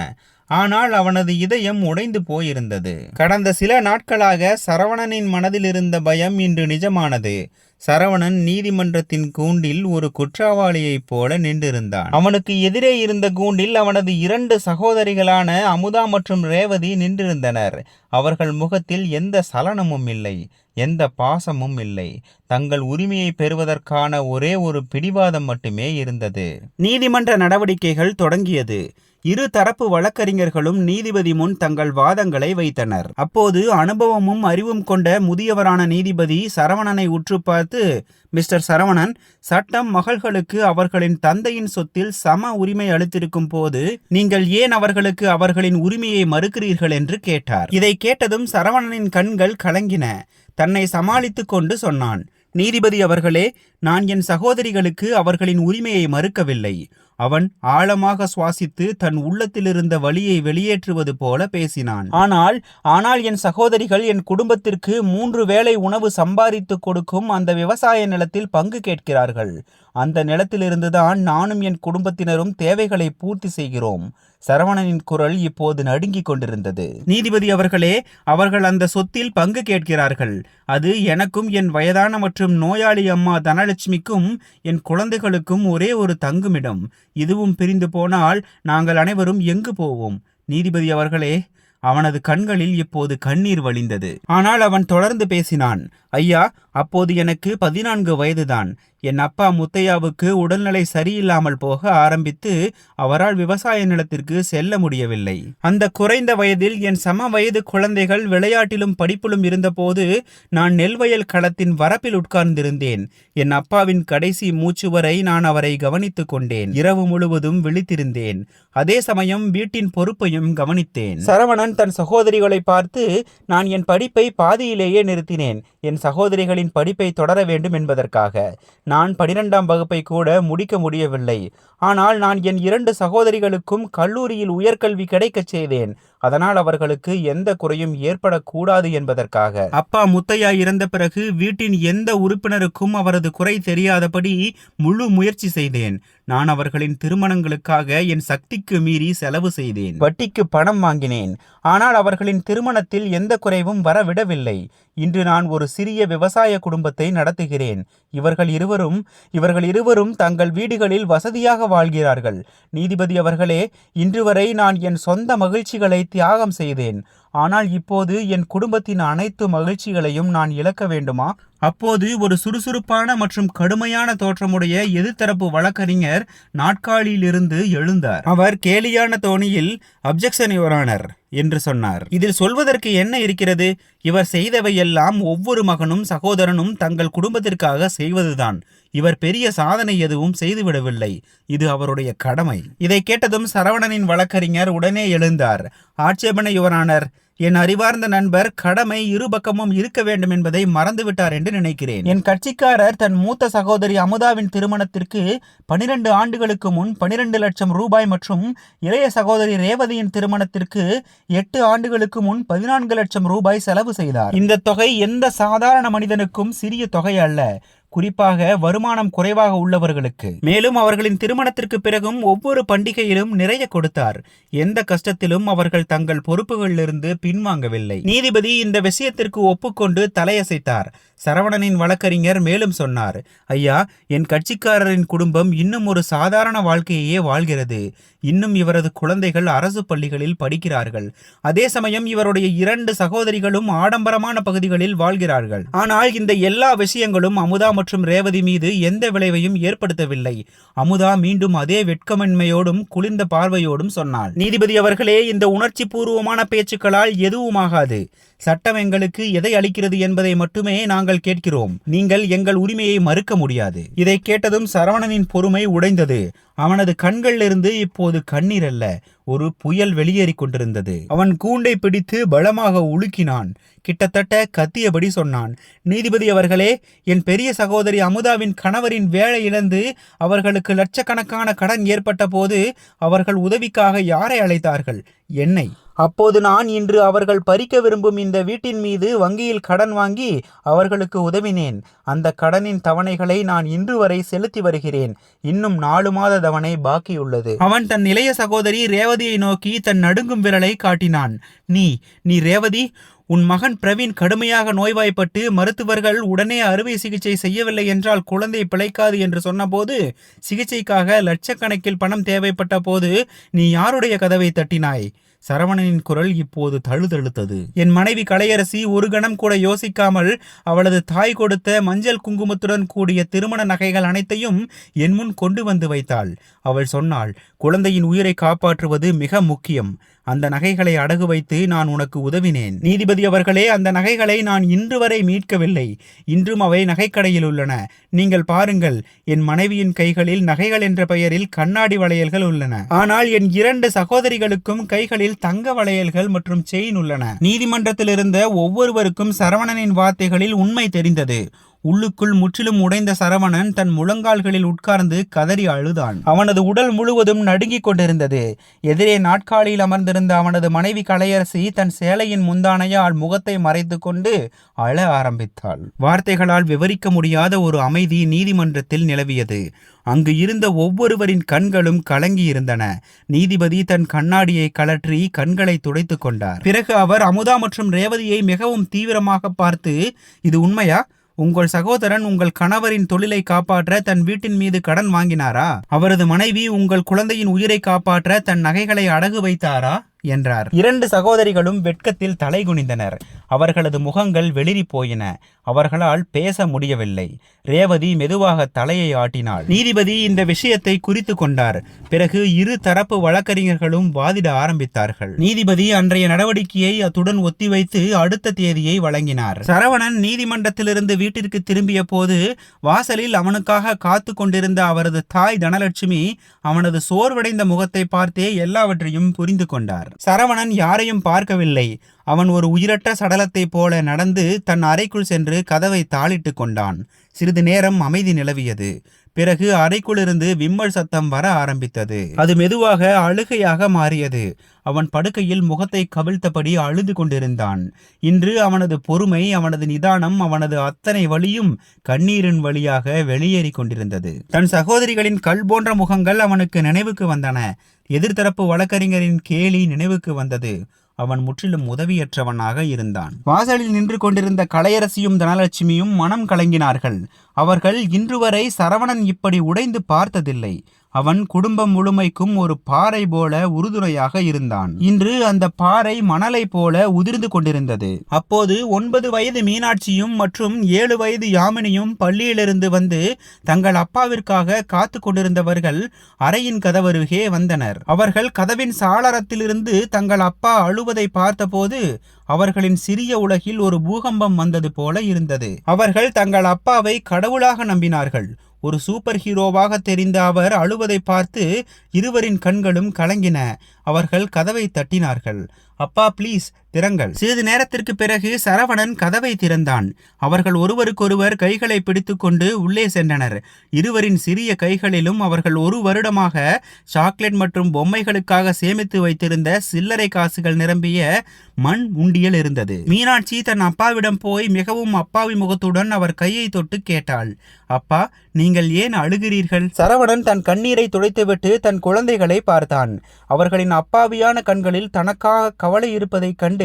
ஆனால் அவனது இதயம் உடைந்து போயிருந்தது. கடந்த சில நாட்களாக சரவணனின் மனதில் இருந்த பயம் இன்று நிஜமானது. சரவணன் நீதிமன்றத்தின் கூண்டில் ஒரு குற்றவாளியைப் போல நின்றிருந்தான். அவனுக்கு எதிரே இருந்த கூண்டில் அவனது 2 சகோதரிகளான அமுதா மற்றும் ரேவதி நின்றிருந்தனர். அவர்கள் முகத்தில் எந்த சலனமும் இல்லை, எந்த பாசமும் இல்லை. தங்கள் உரிமையை பெறுவதற்கான ஒரே ஒரு பிடிவாதம் மட்டுமே இருந்தது. நீதிமன்ற நடவடிக்கைகள் தொடங்கியது. இரு தரப்பு வழக்கறிஞர்களும் நீதிபதி முன் தங்கள் வாதங்களை வைத்தனர். அப்போது அனுபவமும் அறிவும் கொண்ட முதியவரான நீதிபதி சரவணனை உற்று பார்த்து, மிஸ்டர் சரவணன், சட்டம் மகள்களுக்கு அவர்களின் தந்தையின் சொத்தில் சம உரிமை அளித்திருக்கும் போது நீங்கள் ஏன் அவர்களுக்கு அவர்களின் உரிமையை மறுக்கிறீர்கள் என்று கேட்டார். இதை கேட்டதும் சரவணனின் கண்கள் கலங்கின. தன்னை சமாளித்துக் கொண்டு சொன்னான், நீதிபதி அவர்களே, நான் என் சகோதரிகளுக்கு அவர்களின் உரிமையை மறுக்கவில்லை. அவன் ஆழமாக சுவாசித்து தன் உள்ளத்திலிருந்த வலியை வெளியேற்றுவது போல பேசினான். ஆனால் என் சகோதரிகள் என் குடும்பத்திற்கு 3 வேளை உணவு சம்பாதித்து கொடுக்கும் அந்த விவசாய நிலத்தில் பங்கு கேட்கிறார்கள். அந்த நிலத்திலிருந்துதான் நானும் என் குடும்பத்தினரும் தேவைகளை பூர்த்தி செய்கிறோம். சரவணனின் குரல் இப்போது நடுங்கிக் கொண்டிருந்தது. நீதிபதி அவர்களே, அவர்கள் அந்த சொத்தில் பங்கு கேட்கிறார்கள். அது எனக்கும் என் வயதான மற்றும் நோயாளி அம்மா தனலட்சுமிக்கும் என் குழந்தைகளுக்கும் ஒரே ஒரு தங்குமிடம். இதுவும் பிரிந்து போனால் நாங்கள் அனைவரும் எங்கு போவோம்? நீதிபதி அவர்களே, அவனது கண்களில் இப்போது கண்ணீர் வழிந்தது. ஆனால் அவன் தொடர்ந்து பேசினான், ஐயா, அப்போது எனக்கு 14 வயதுதான். என் அப்பா முத்தையாவுக்கு உடல்நிலை சரியில்லாமல் போக ஆரம்பித்து அவரால் விவசாய நிலத்திற்கு செல்ல முடியவில்லை. அந்த குறைந்த வயதில் என் சம வயது குழந்தைகள் விளையாட்டிலும் படிப்பிலும் இருந்தபோது நான் நெல்வயல் களத்தின் வரப்பில் உட்கார்ந்திருந்தேன். என் அப்பாவின் கடைசி மூச்சு வரை நான் அவரை கவனித்துக் கொண்டேன். இரவு முழுவதும் விழித்திருந்தேன். அதே சமயம் வீட்டின் பொறுப்பையும் கவனித்தேன். சரவணன் தன் சகோதரிகளை பார்த்து, நான் என் படிப்பை பாதியிலேயே நிறுத்தினேன். என் சகோதரிகளின் படிப்பை தொடர வேண்டும் என்பதற்காக. நான் 12ஆம் வகுப்பை கூட முடிக்க முடியவில்லை. ஆனால் நான் என் 2 சகோதரிகளுக்கும் கல்லூரியில் உயர்கல்வி கிடைக்கச் செய்தேன். அதனால் அவர்களுக்கு எந்த குறையும் ஏற்படக்கூடாது என்பதற்காக. அப்பா முத்தையா இறந்த பிறகு வீட்டின் எந்த உறுப்பினருக்கும் அவரது குறை தெரியாதபடி முழு முயற்சி செய்தேன். நான் அவர்களின் திருமணங்களுக்காக என் சக்திக்கு மீறி செலவு செய்தேன். வட்டிக்கு பணம் வாங்கினேன். ஆனால் அவர்களின் திருமணத்தில் எந்த குறைவும் வரவிடவில்லை. இன்று நான் ஒரு சிறிய விவசாய குடும்பத்தை நடத்துகிறேன். இவர்கள் இருவரும் தங்கள் வீடுகளில் வசதியாக வாழ்கிறார்கள். நீதிபதி அவர்களே, இன்று வரை நான் என் சொந்த மகிழ்ச்சிகளை தியாகம் செய்தேன். ஆனால் இப்போது என் குடும்பத்தின் அனைத்து மகிழ்ச்சிகளையும் நான் இழக்க வேண்டுமா? அப்போது ஒரு சுறுசுறுப்பான மற்றும் கடுமையான தோற்றமுடைய எதிர்த்தரப்பு வழக்கறிஞர் நாட்காலியிலிருந்து எழுந்தார். அவர் கேலியான தோணியில், அப்ஜெக்ஷன் யுவர் ஆனர் என்று சொன்னார். இதில் சொல்வதற்கு என்ன இருக்கிறது? இவர் செய்தவையெல்லாம் ஒவ்வொரு மகனும் சகோதரனும் தங்கள் குடும்பத்திற்காக செய்வதுதான். இவர் பெரிய சாதனை எதுவும் செய்துவிடவில்லை. இது அவருடைய கடமை. இதை கேட்டதும் சரவணனின் வழக்கறிஞர் உடனே எழுந்தார். ஆட்சேபனை யுவர் ஆனர், என் அறிவார்ந்த நண்பர் கடமை இருபக்கமும் இருக்க வேண்டும் என்பதை மறந்துவிட்டார் என்று நினைக்கிறேன். என் கட்சிக்காரர் தன் மூத்த சகோதரி அமுதாவின் திருமணத்திற்கு 12 ஆண்டுகளுக்கு முன் 12 லட்சம் ரூபாய் மற்றும் இளைய சகோதரி ரேவதியின் திருமணத்திற்கு 8 ஆண்டுகளுக்கு முன் 14 லட்சம் ரூபாய் செலவு செய்தார். இந்த தொகை எந்த சாதாரண மனிதனுக்கும் சிறிய தொகை அல்ல, குறிப்பாக வருமானம் குறைவாக உள்ளவர்களுக்கு. மேலும் அவர்களின் திருமணத்திற்கு பிறகும் ஒவ்வொரு பண்டிகையிலும் நிறைய கொடுத்தார். எந்த கஷ்டத்திலும் அவர்கள் தங்கள் பொறுப்புகளிலிருந்து பின்வாங்கவில்லை. நீதிபதி இந்த விஷயத்திற்கு ஒப்புக்கொண்டு தலையசைத்தார். சரவணனின் வழக்கறிஞர் மேலும் சொன்னார், ஐயா, என் கட்சிக்காரரின் குடும்பம் இன்னும் ஒரு சாதாரண வாழ்க்கையே வாழ்கிறது. இன்னும் இவரது குழந்தைகள் அரசு பள்ளிகளில் படிக்கிறார்கள். அதே சமயம் இவருடைய 2 சகோதரிகளும் ஆடம்பரமான பகுதிகளில் வாழ்கிறார்கள். ஆனால் இந்த எல்லா விஷயங்களும் அமுதா மற்றும் ரேவதி மீது எந்த விளைவையும் ஏற்படுத்தவில்லை. அமுதா மீண்டும் அதே வெட்கமின்மையோடும் குளிர்ந்த பார்வையோடும் சொன்னாள், நீதிபதி அவர்களே, இந்த உணர்ச்சி பூர்வமான பேச்சுக்களால் எதுவுமாகாது. சட்டம் எங்களுக்கு எதை அளிக்கிறது என்பதை மட்டுமே நாங்கள் கேட்கிறோம். நீங்கள் எங்கள் உரிமையை மறுக்க முடியாது. இதை கேட்டதும் சரவணனின் பொறுமை உடைந்தது. அவனது கண்களிலிருந்து இப்போது கண்ணீர் அல்ல, ஒரு புயல் வெளியேறிக் கொண்டிருந்தது. அவன் கூண்டை பிடித்து பலமாக உலுக்கினான். கிட்டத்தட்ட கத்தியபடி சொன்னான், நீதிபதி அவர்களே, என் பெரிய சகோதரி அமுதாவின் கணவரின் வேலை இழந்து அவர்களுக்கு லட்சக்கணக்கான கடன் ஏற்பட்ட போது அவர்கள் உதவிக்காக யாரை அழைத்தார்கள்? என்னை. அப்போது நான் இன்று அவர்கள் பறிக்க விரும்பும் இந்த வீட்டின் மீது வங்கியில் கடன் வாங்கி அவர்களுக்கு உதவினேன். அந்த கடனின் தவணைகளை நான் இன்று வரை செலுத்தி வருகிறேன். இன்னும் 4 மாத தவணை பாக்கியுள்ளது. அவன் தன் இளைய சகோதரி ரேவதியை நோக்கி தன் நடுங்கும் விரலை காட்டினான். நீ ரேவதி, உன் மகன் பிரவீன் கடுமையாக நோய்வாய்ப்பட்டு மருத்துவர்கள் உடனே அறுவை சிகிச்சை செய்யவில்லை என்றால் குழந்தை பிழைக்காது என்று சொன்னபோது, சிகிச்சைக்காக லட்சக்கணக்கில் பணம் தேவைப்பட்ட போது நீ யாருடைய கதவை தட்டினாய்? சரவணனின் குரல் இப்போது தழுதழுத்தது. என் மனைவி கலையரசி ஒரு கணம் கூட யோசிக்காமல் அவளது தாய் கொடுத்த மஞ்சள் குங்குமத்துடன் கூடிய திருமண நகைகள் அனைத்தையும் என் முன் கொண்டு வந்து வைத்தாள். அவள் சொன்னாள், குழந்தையின் உயிரை காப்பாற்றுவது மிக முக்கியம். அந்த நகைகளை அடகு வைத்து நான் உனக்கு உதவினேன். நீதிபதி அவர்களே, அந்த நகைகளை நான் இன்று வரை மீட்கவில்லை. இன்றும் அவை நகைக்கடையில் உள்ளன. நீங்கள் பாருங்கள், என் மனைவியின் கைகளில் நகைகள் என்ற பெயரில் கண்ணாடி வளையல்கள் உள்ளன. ஆனால் என் 2 சகோதரிகளுக்கும் கைகளில் தங்க வளையல்கள் மற்றும் செயின் உள்ளன. நீதிமன்றத்தில் இருந்த ஒவ்வொருவருக்கும் சரவணனின் வார்த்தைகளில் உண்மை தெரிந்தது. உள்ளுக்குள் முற்றிலும் உடைந்த சரவணன் தன் முழங்கால்களில் உட்கார்ந்து கதறி அழுதான். அவனது உடல் முழுவதும் நடுங்கிக் கொண்டிருந்தது. எதிரே நாட்காலியில் அமர்ந்திருந்த அவனது மனைவி கலையரசி தன் சேலையின் முந்தானையால் முகத்தை மறைத்து கொண்டு அழ ஆரம்பித்தாள். வார்த்தைகளால் விவரிக்க முடியாத ஒரு அமைதி நீதிமன்றத்தில் நிலவியது. அங்கு இருந்த ஒவ்வொருவரின் கண்களும் கலங்கி இருந்தன. நீதிபதி தன் கண்ணாடியை கழற்றி கண்களை துடைத்து கொண்டார். பிறகு அவர் அமுதா மற்றும் ரேவதியை மிகவும் தீவிரமாக பார்த்து, இது உண்மையா? உங்கள் சகோதரன் உங்கள் கணவரின் தொழிலை காப்பாற்ற தன் வீட்டின் மீது கடன் வாங்கினாரா? அவரது மனைவி உங்கள் குழந்தையின் உயிரை காப்பாற்ற தன் நகைகளை அடகு வைத்தாரா என்றார். 2 சகோதரிகளும் வெட்கத்தில் தலை குனிந்தனர். அவர்களது முகங்கள் வெளிரி போயின. அவர்களால் பேச முடியவில்லை. ரேவதி மெதுவாக தலையை ஆட்டினாள். நீதிபதி இந்த விஷயத்தை குறித்து கொண்டார். பிறகு 2 தரப்பு வழக்கறிஞர்களும் வாதிட ஆரம்பித்தார்கள். நீதிபதி அன்றைய நடவடிக்கையை அத்துடன் ஒத்திவைத்து அடுத்த தேதியை வழங்கினார். சரவணன் நீதிமன்றத்திலிருந்து வீட்டிற்கு திரும்பிய போது வாசலில் அவனுக்காக காத்து கொண்டிருந்த அவரது தாய் தனலட்சுமி அவனது சோர்வடைந்த முகத்தை பார்த்தே எல்லாவற்றையும் புரிந்து கொண்டார். சரவணன் யாரையும் பார்க்கவில்லை. அவன் ஒரு உயிரற்ற சடலத்தை போல நடந்து தன் அறைக்குள் சென்று கதவை தாளிட்டு கொண்டான். சிறிது நேரம் அமைதி நிலவியது. பிறகு அறைக்குள்ளிருந்து விம்மல் சத்தம் வர ஆரம்பித்தது. அது மெதுவாக அழுகையாக மாறியது. அவன் படுக்கையில் முகத்தை கவிழ்த்தபடி அழுது கொண்டிருந்தான். இன்று அவனது பொறுமை, அவனது நிதானம், அவனது அத்தனை வலியும் கண்ணீரின் வழியாக வெளியேறி கொண்டிருந்தது. தன் சகோதரிகளின் கல் போன்ற முகங்கள் அவனுக்கு நினைவுக்கு வந்தன. எதிர்த்தரப்பு வழக்கறிஞரின் கேலி நினைவுக்கு வந்தது. அவன் முற்றிலும் உதவியற்றவனாக இருந்தான். வாசலில் நின்று கொண்டிருந்த கலையரசியும் தனலட்சுமியும் மனம் கலங்கினார்கள். அவர்கள் இன்று வரை சரவணன் இப்படி உடைந்து பார்த்ததில்லை. அவன் குடும்பம் முழுமைக்கும் ஒரு பாறை போல உறுதுணையாக இருந்தான். இன்று அந்த பாறை மணலை போல உதிர்ந்து கொண்டிருந்தது. அப்போது 9 வயது மீனாட்சியும் மற்றும் 7 வயது யாமினியும் பள்ளியிலிருந்து வந்து தங்கள் அப்பாவிற்காக காத்து கொண்டிருந்தவர்கள் அறையின் கதவருகே வந்தனர். அவர்கள் கதவின் சாளரத்திலிருந்து தங்கள் அப்பா அழுவதை பார்த்தபோது அவர்களின் சிறிய உலகில் ஒரு பூகம்பம் வந்தது போல இருந்தது. அவர்கள் தங்கள் அப்பாவை கடவுளாக நம்பினார்கள். ஒரு சூப்பர் ஹீரோவாக தெரிந்த அவர் அழுவதை பார்த்து இருவரின் கண்களும் கலங்கின. அவர்கள் கதவை தட்டினார்கள். அப்பா, ப்ளீஸ் திறங்கள். சிறிது நேரத்திற்கு பிறகு சரவணன் கதவை திறந்தான். அவர்கள் ஒருவருக்கொருவர் கைகளை பிடித்து கொண்டு உள்ளே சென்றனர். இருவரின் சிறிய கைகளிலும் அவர்கள் 1 வருடமாக சாக்லேட் மற்றும் பொம்மைகளுக்காக சேமித்து வைத்திருந்த சில்லறை காசுகள் நிரம்பிய மண் உண்டியல் இருந்தது. மீனாட்சி தன் அப்பாவிடம் போய் மிகவும் அப்பாவி முகத்துடன் அவர் கையை தொட்டு கேட்டாள், அப்பா, நீங்கள் ஏன் அழுகிறீர்கள்? சரவணன் தன் கண்ணீரை துடைத்துவிட்டு தன் குழந்தைகளை பார்த்தான். அவர்களின் அப்பாவியான கண்களில் தனக்காக கவலை இருப்பதைக் கண்டு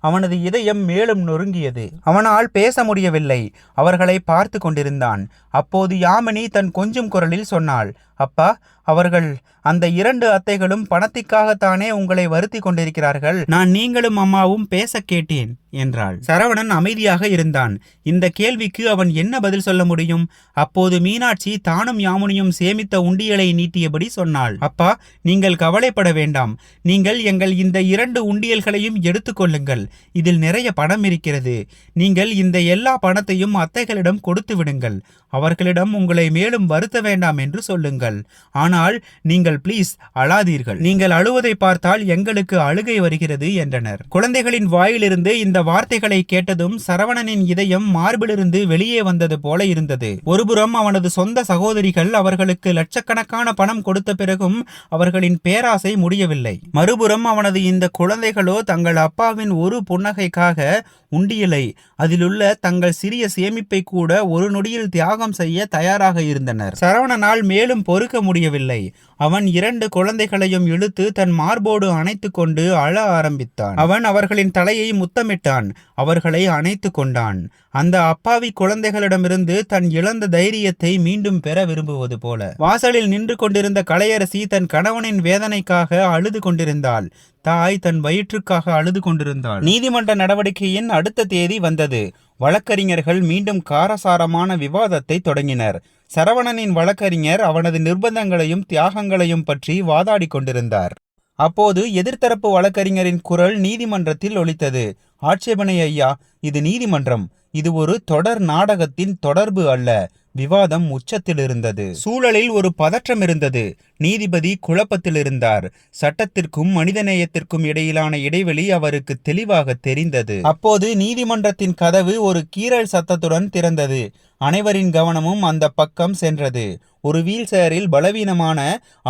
அவனது இதயம் மேலும் நொறுங்கியது. அவனால் பேச முடியவில்லை. அவர்களை பார்த்து கொண்டிருந்தான். அப்போது யாமினி தன் கொஞ்சும் குரலில் சொன்னாள், அப்பா, அவர்கள் அந்த 2 அத்தைகளும் பணத்திற்காகத்தானே உங்களை வருத்தி கொண்டிருக்கிறார்கள். நான் நீங்களும் அம்மாவும் பேச கேட்டேன் என்றாள். சரவணன் அமைதியாக இருந்தான். இந்த கேள்விக்கு அவன் என்ன பதில் சொல்ல முடியும்? அப்போது மீனாட்சி தானும் யாமுனியும் சேமித்த உண்டியலை நீட்டியபடி சொன்னாள். அப்பா, நீங்கள் கவலைப்பட வேண்டாம். நீங்கள் எங்கள் இந்த 2 உண்டியல்களையும் எடுத்துக்கொள்ளுங்கள். இதில் நிறைய பணம் இருக்கிறது. நீங்கள் இந்த எல்லா பணத்தையும் அத்தைகளிடம் கொடுத்து விடுங்கள். அவர்களிடம் உங்களை மேலும் வருத்த வேண்டாம் என்று சொல்லுங்கள். ஆனால் நீங்கள் ப்ளீஸ் அழாதீர்கள். நீங்கள் அழுவதை பார்த்தால் எங்களுக்கு அழுகை வருகிறது என்றனர். குழந்தைகளின் வாயிலிருந்து இந்த வார்த்தைகளை கேட்டதும் சரவணனின் இதயம் மார்பிலிருந்து வெளியே வந்தது போல இருந்தது. ஒருபுறம் அவனது சொந்த சகோதரிகள் அவர்களுக்கு லட்சக்கணக்கான பணம் கொடுத்த பிறகும் அவர்களின் பேராசை முடியவில்லை. மறுபுறம் அவனது இந்த குழந்தைகளோ தங்கள் அப்பாவின் ஒரு புன்னகைக்காக உண்டியலை, அதிலுள்ள தங்கள் சிறிய சேமிப்பை கூட ஒரு நொடியில் தியாகம் செய்ய தயாராக இருந்தனர். சரவணனால் மேலும் பொறுக்க முடியவில்லை. அவன் 2 குழந்தைகளையும் இழுத்து தன் மார்போடு அணைத்து கொண்டு அழ ஆரம்பித்தான். அவன் அவர்களின் தலையை முத்தமிட்டான். அவர்களை அணைத்து கொண்டான். அந்த அப்பாவி குழந்தைகளிடமிருந்து தன் இழந்த தைரியத்தை மீண்டும் பெற விரும்புவது போல. வாசலில் நின்று கொண்டிருந்த கலையரசி தன் கணவனின் வேதனைக்காக அழுது கொண்டிருந்தாள். தாய் தன் வயிற்றுக்காக அழுது கொண்டிருந்தாள். நீதிமன்ற நடவடிக்கையின் அடுத்த தேதி வந்தது. வழக்கறிஞர்கள் மீண்டும் காரசாரமான விவாதத்தை தொடங்கினர். சரவணனின் வழக்கறிஞர் அவனது நிர்பந்தங்களையும் தியாகங்களையும் பற்றி வாதாடி கொண்டிருந்தார். அப்போது எதிர்த்தரப்பு வழக்கறிஞரின் குரல் நீதிமன்றத்தில் ஒலித்தது. ஆட்சேபனை ஐயா, இது நீதிமன்றம். இது ஒரு தொடர் நாடகத்தின் தொடர்பு அல்ல. விவாதம் உச்சத்தில் இருந்தது. சூழலில் ஒரு பதற்றம் இருந்தது. நீதிபதி குழப்பத்தில் இருந்தார். சட்டத்திற்கும் மனிதநேயத்திற்கும் இடையிலான இடைவெளி அவருக்கு தெளிவாக தெரிந்தது. அப்போது நீதிமன்றத்தின் கதவு ஒரு கீறல் சத்தத்துடன் திறந்தது. அனைவரின் கவனமும் அந்த பக்கம் சென்றது. ஒரு வீல் சேரில் பலவீனமான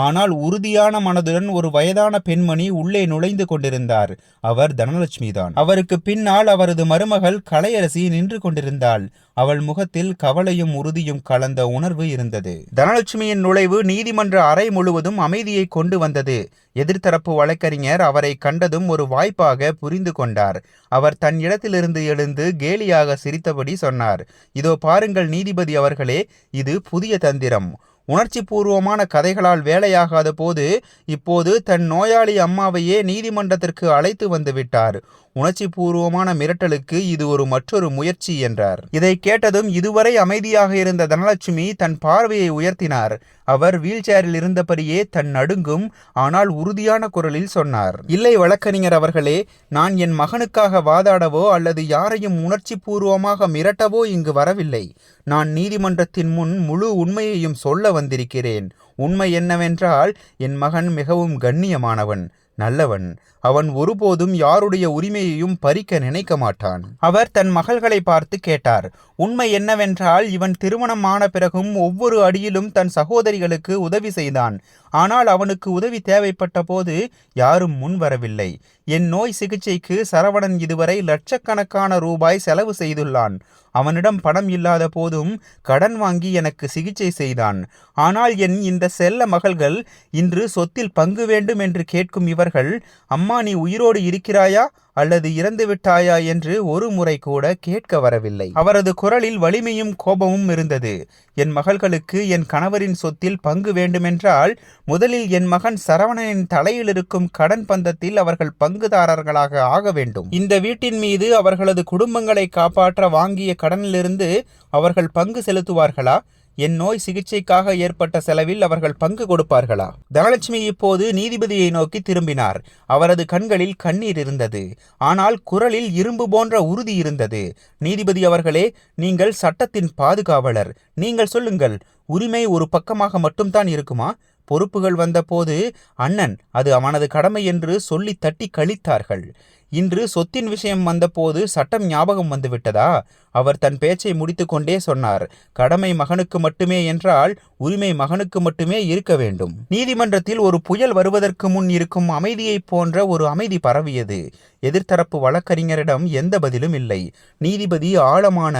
ஆனால் உறுதியான மனதுடன் ஒரு வயதான பெண்மணி உள்ளே நுழைந்து கொண்டிருந்தார். அவர் தனலட்சுமி தான். அவருக்கு பின்னால் அவரது மருமகள் கலையரசி நின்று கொண்டிருந்தாள். அவள் முகத்தில் கவலையும் உறுதியும் கலந்த உணர்வு இருந்தது. தனலட்சுமியின் நுழைவு நீதிமன்ற அறை முழுவதும் அமைதியை கொண்டு வந்தது. எதிர்த்தரப்பு வழக்கறிஞர் அவரை கண்டதும் ஒரு வாய்ப்பாக புரிந்து கொண்டார். அவர் தன் இடத்திலிருந்து எழுந்து கேலியாக சிரித்தபடி சொன்னார், இதோ பாருங்கள் நீதிபதி அவர்களே, இது புதிய தந்திரம். உணர்ச்சி பூர்வமான கதைகளால் வேலையாகாத போது இப்போது தன் நோயாளி அம்மாவையே நீதிமன்றத்திற்கு அழைத்து வந்து விட்டார். உணர்ச்சி பூர்வமான மிரட்டலுக்கு இது ஒரு மற்றொரு முயற்சி என்றார். இதை கேட்டதும் இதுவரை அமைதியாக இருந்த தனலட்சுமி தன் பார்வையை உயர்த்தினார். அவர் வீல் சேரில் இருந்தபடியே தன் நடுங்கும் ஆனால் உறுதியான குரலில் சொன்னார், இல்லை வழக்கறிஞர் அவர்களே, நான் என் மகனுக்காக வாதாடவோ அல்லது யாரையும் உணர்ச்சி பூர்வமாக மிரட்டவோ இங்கு வரவில்லை. நான் நீதிமன்றத்தின் முன் முழு உண்மையையும் சொல்ல வந்திருக்கிறேன். உண்மை என்னவென்றால் என் மகன் மிகவும் கண்ணியமானவன், நல்லவன். அவன் ஒருபோதும் யாருடைய உரிமையையும் பறிக்க நினைக்க மாட்டான். அவர் தன் மகள்களை பார்த்து கேட்டார், உண்மை என்னவென்றால் இவன் திருமணம் ஆன பிறகும் ஒவ்வொரு அடியிலும் தன் சகோதரிகளுக்கு உதவி செய்தான். ஆனால் அவனுக்கு உதவி தேவைப்பட்ட போது யாரும் முன் வரவில்லை. என் நோய் சிகிச்சைக்கு சரவணன் இதுவரை லட்சக்கணக்கான ரூபாய் செலவு செய்துள்ளான். அவனிடம் பணம் இல்லாத போதும் கடன் வாங்கி எனக்கு சிகிச்சை செய்தான். ஆனால் என் இந்த செல்ல மகள்கள் இன்று சொத்தில் பங்கு வேண்டும் என்று கேட்கும் இவர்கள், அம்மா நீ உயிரோடு இருக்கிறாயா அல்லது இறந்து விட்டாயா என்று ஒரு முறை கூட கேட்க வரவில்லை. அவரது குரலில் வலிமையும் கோபமும் இருந்தது. என் மகள்களுக்கு என் கணவரின் சொத்தில் பங்கு வேண்டுமென்றால் முதலில் என் மகன் சரவணனின் தலையில் இருக்கும் கடன் பந்தத்தில் அவர்கள் பங்குதாரர்களாக ஆக வேண்டும். இந்த வீட்டின் மீது அவர்களது குடும்பங்களை காப்பாற்ற வாங்கிய கடனிலிருந்து அவர்கள் பங்கு செலுத்துவார்களா? என் நோய் சிகிச்சைக்காக ஏற்பட்ட செலவில் அவர்கள் பங்கு கொடுப்பார்களா? தனலட்சுமி இப்போது நீதிபதியை நோக்கி திரும்பினார். அவரது கண்களில் கண்ணீர் இருந்தது. ஆனால் குரலில் இரும்பு போன்ற உறுதி இருந்தது. நீதிபதி அவர்களே, நீங்கள் சட்டத்தின் பாதுகாவலர். நீங்கள் சொல்லுங்கள், உரிமை ஒரு பக்கமாக மட்டும்தான் இருக்குமா? பொறுப்புகள் வந்தபோது அண்ணன் அது அவனது கடமை என்று சொல்லி தட்டி கழித்தார்கள். இன்று சொத்தின் விஷயம் வந்தபோது சட்டம் ஞாபகம் வந்துவிட்டதா? அவர் தன் பேச்சை முடித்து கொண்டே சொன்னார், கடமை மகனுக்கு மட்டுமே என்றால் உரிமை மகனுக்கு மட்டுமே இருக்க வேண்டும். நீதிமன்றத்தில் ஒரு புயல் வருவதற்கு முன் இருக்கும் அமைதியை போன்ற ஒரு அமைதி பரவியது. எதிர்த்தரப்பு வழக்கறிஞரிடம் எந்த பதிலும் இல்லை. நீதிபதி ஆழமான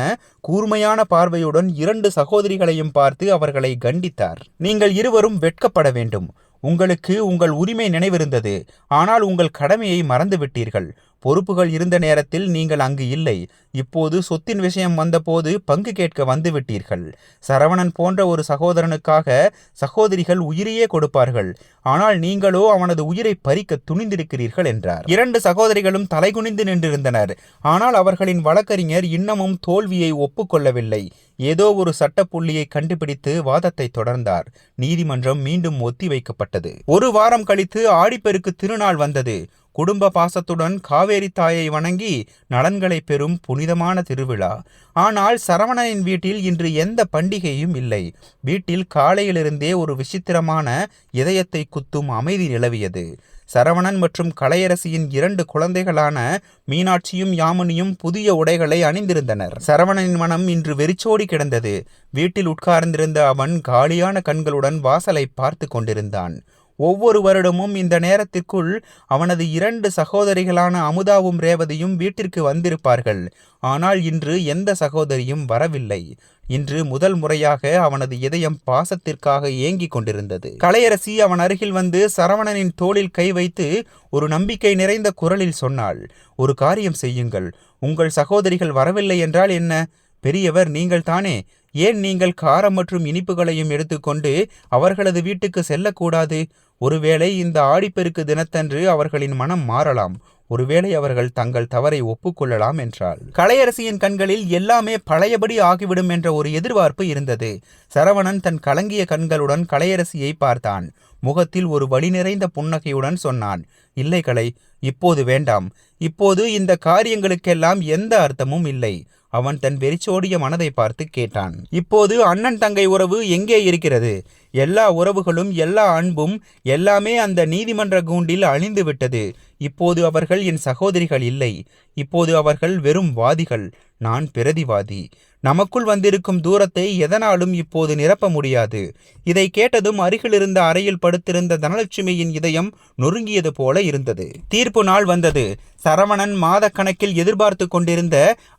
கூர்மையான பார்வையுடன் 2 சகோதரிகளையும் பார்த்து அவர்களை கண்டித்தார். நீங்கள் இருவரும் வெட்கப்பட வேண்டும். உங்களுக்கு உங்கள் உரிமை நினைவிருந்தது. ஆனால் உங்கள் கடமையை மறந்துவிட்டீர்கள். பொறுப்புகள் இருந்த நேரத்தில் நீங்கள் அங்கு இல்லை. இப்போது சொத்தின் விஷயம் வந்தபோது பங்கு கேட்க வந்துவிட்டீர்கள். சரவணன் போன்ற ஒரு சகோதரனுக்காக சகோதரிகள் உயிரையே கொடுப்பார்கள். ஆனால் நீங்களோ அவனது உயிரை பறிக்க துணிந்திருக்கிறீர்கள் என்றார். 2 சகோதரிகளும் தலைகுனிந்து நின்றிருந்தனர். ஆனால் அவர்களின் வழக்கறிஞர் இன்னமும் தோல்வியை ஒப்புக்கொள்ளவில்லை. ஏதோ ஒரு சட்டப்புள்ளியை கண்டுபிடித்து வாதத்தை தொடர்ந்தார். நீதிமன்றம் மீண்டும் ஒத்திவைக்கப்பட்டது. 1 வாரம் கழித்து ஆடிப்பெருக்கு திருநாள் வந்தது. குடும்ப பாசத்துடன் காவேரி தாயை வணங்கி நலன்களை பெறும் புனிதமான திருவிழா. ஆனால் சரவணனின் வீட்டில் இன்று எந்த பண்டிகையும் இல்லை. வீட்டில் காலையிலிருந்தே ஒரு விசித்திரமான இதயத்தை குத்தும் அமைதி நிலவியது. சரவணன் மற்றும் கலையரசியின் 2 குழந்தைகளான மீனாட்சியும் யாமினியும் புதிய உடைகளை அணிந்திருந்தனர். சரவணனின் மனம் இன்று வெறிச்சோடி கிடந்தது. வீட்டில் உட்கார்ந்திருந்த அவன் காலியான கண்களுடன் வாசலை பார்த்து கொண்டிருந்தான். ஒவ்வொரு வருடமும் இந்த நேரத்திற்குள் அவனது 2 சகோதரிகளான அமுதாவும் ரேவதியும் வீட்டிற்கு வந்திருப்பார்கள். ஆனால் இன்று எந்த சகோதரியும் வரவில்லை. இன்று முதல் முறையாக அவனது இதயம் பாசத்திற்காக ஏங்கிக் கொண்டிருந்தது. கலையரசி அவன் அருகில் வந்து சரவணனின் தோளில் கை வைத்து ஒரு நம்பிக்கை நிறைந்த குரலில் சொன்னாள். ஒரு காரியம் செய்யுங்கள். உங்கள் சகோதரிகள் வரவில்லை என்றால் என்ன? பெரியவர் நீங்கள் தானே. ஏன் நீங்கள் காரம் மற்றும் இனிப்புகளையும் எடுத்துக்கொண்டு அவர்களது வீட்டுக்கு செல்லக்கூடாது? ஒருவேளை இந்த ஆடிப்பெருக்கு தினத்தன்று அவர்களின் மனம் மாறலாம். ஒருவேளை அவர்கள் தங்கள் தவறை ஒப்புக்கொள்ளலாம் என்றாள். கலையரசியின் கண்களில் எல்லாமே பழையபடி ஆகிவிடும் என்ற ஒரு எதிர்பார்ப்பு இருந்தது. சரவணன் தன் கலங்கிய கண்களுடன் கலையரசியை பார்த்தான். முகத்தில் ஒரு வலி நிறைந்த புன்னகையுடன் சொன்னான், இல்லை கலை, இப்போது வேண்டாம். இப்போது இந்த காரியங்களுக்கெல்லாம் எந்த அர்த்தமும் இல்லை. அவன் தன் வெறிச்சோடிய மனதை பார்த்து கேட்டான், இப்போது அண்ணன் தங்கை உறவு எங்கே இருக்கிறது? எல்லா உறவுகளும் எல்லா அன்பும் எல்லாமே அந்த நீதிமன்ற கூண்டில் அழிந்து விட்டது. இப்போது அவர்கள் என் சகோதரிகள் இல்லை. இப்போது அவர்கள் வெறும் வாதிகள். நான் பிரதிவாதி. நமக்குள் வந்திருக்கும் தூரத்தை எதனாலும் இப்போது நிரப்ப முடியாது. இதை கேட்டதும் அருகிலிருந்த அறையில் படுத்திருந்த தனலட்சுமியின் இதயம் நொறுங்கியது போல இருந்தது. தீர்ப்பு நாள் வந்தது. சரவணன் மாதக்கணக்கில் எதிர்பார்த்து கொண்டிருந்த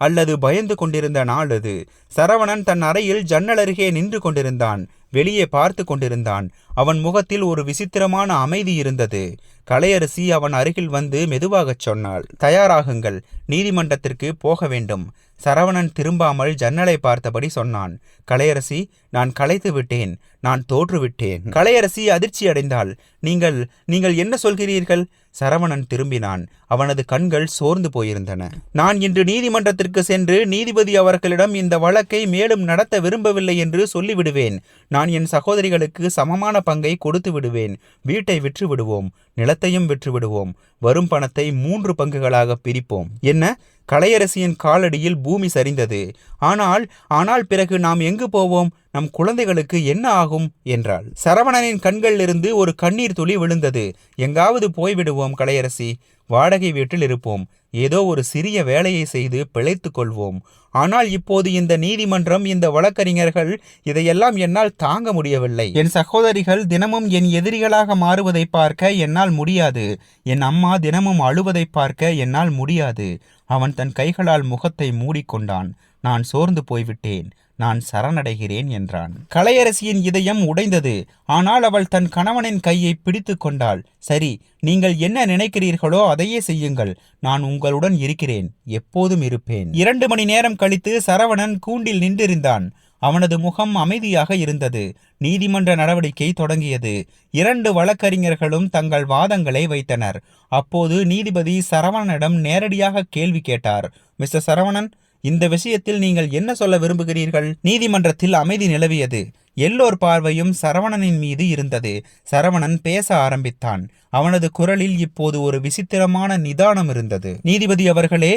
அல்லது பயந்து கொண்டிருந்த நாள் அது. சரவணன் தன் அறையில் ஜன்னல் அருகே நின்று கொண்டிருந்தான். வெளியே பார்த்து கொண்டிருந்தான். அவன் முகத்தில் ஒரு விசித்திரமான அமைதி இருந்தது. கலையரசி அவன் அருகில் வந்து மெதுவாகச் சொன்னாள், தயாராகுங்கள், நீதிமன்றத்திற்கு போக வேண்டும். சரவணன் திரும்பாமல் ஜன்னலை பார்த்தபடி சொன்னான். கலையரசி, நான் களைத்து விட்டேன். நான் தோற்றுவிட்டேன். கலையரசி அதிர்ச்சி அடைந்தாள். நீங்கள் என்ன சொல்கிறீர்கள்? சரவணன் திரும்பினான். அவனது கண்கள் சோர்ந்து போயிருந்தன. நான் இன்று நீதிமன்றத்திற்கு சென்று நீதிபதி அவர்களிடம் இந்த வழக்கை மேலும் நடத்த விரும்பவில்லை என்று சொல்லிவிடுவேன். நான் என் சகோதரிகளுக்கு சமமான பங்கை கொடுத்து விடுவேன். வீட்டை விற்று விடுவோம். நிலத்தையும் விற்று விடுவோம். வரும் பணத்தை 3 பங்குகளாக பிரிப்போம். என்ன? கலையரசியின் காலடியில் பூமி சரிந்தது. ஆனால் பிறகு நாம் எங்கு போவோம்? நம் குழந்தைகளுக்கு என்ன ஆகும் என்றாள். சரவணனின் கண்களிலிருந்து ஒரு கண்ணீர் துளி விழுந்தது. எங்காவது போய்விடுவோம் கலையரசி. வாடகை வீட்டில் இருப்போம். ஏதோ ஒரு சிறிய வேலையை செய்து பிழைத்துக் கொள்வோம். ஆனால் இப்போது இந்த நீதிமன்றம், இந்த வழக்கறிஞர்கள், இதையெல்லாம் என்னால் தாங்க முடியவில்லை. என் சகோதரிகள் தினமும் என் எதிரிகளாக மாறுவதை பார்க்க என்னால் முடியாது. என் அம்மா தினமும் அழுவதை பார்க்க என்னால் முடியாது. அவன் தன் கைகளால் முகத்தை மூடிக்கொண்டான். நான் சோர்ந்து போய்விட்டேன். நான் சரணடைகிறேன் என்றான். கலையரசியின் இதயம் உடைந்தது. ஆனால் அவள் தன் கணவனின் கையை பிடித்து கொண்டாள். சரி, நீங்கள் என்ன நினைக்கிறீர்களோ அதையே செய்யுங்கள். நான் உங்களுடன் இருக்கிறேன். எப்போதும் இருப்பேன். 2 மணி நேரம் கழித்து சரவணன் கூண்டில் நின்றிருந்தான். அவனது முகம் அமைதியாக இருந்தது. நீதிமன்ற நடவடிக்கை தொடங்கியது. 2 வழக்கறிஞர்களும் தங்கள் வாதங்களை வைத்தனர். அப்போது நீதிபதி சரவணனிடம் நேரடியாக கேள்வி கேட்டார். மிஸ்டர் சரவணன், இந்த விஷயத்தில் நீங்கள் என்ன சொல்ல விரும்புகிறீர்கள்? நீதிமன்றத்தில் அமைதி நிலவியது. எல்லோர் பார்வையும் சரவணனின் மீது இருந்தது. சரவணன் பேச ஆரம்பித்தான். அவனது குரலில் இப்போது ஒரு விசித்திரமான நிதானம் இருந்தது. நீதிபதி அவர்களே,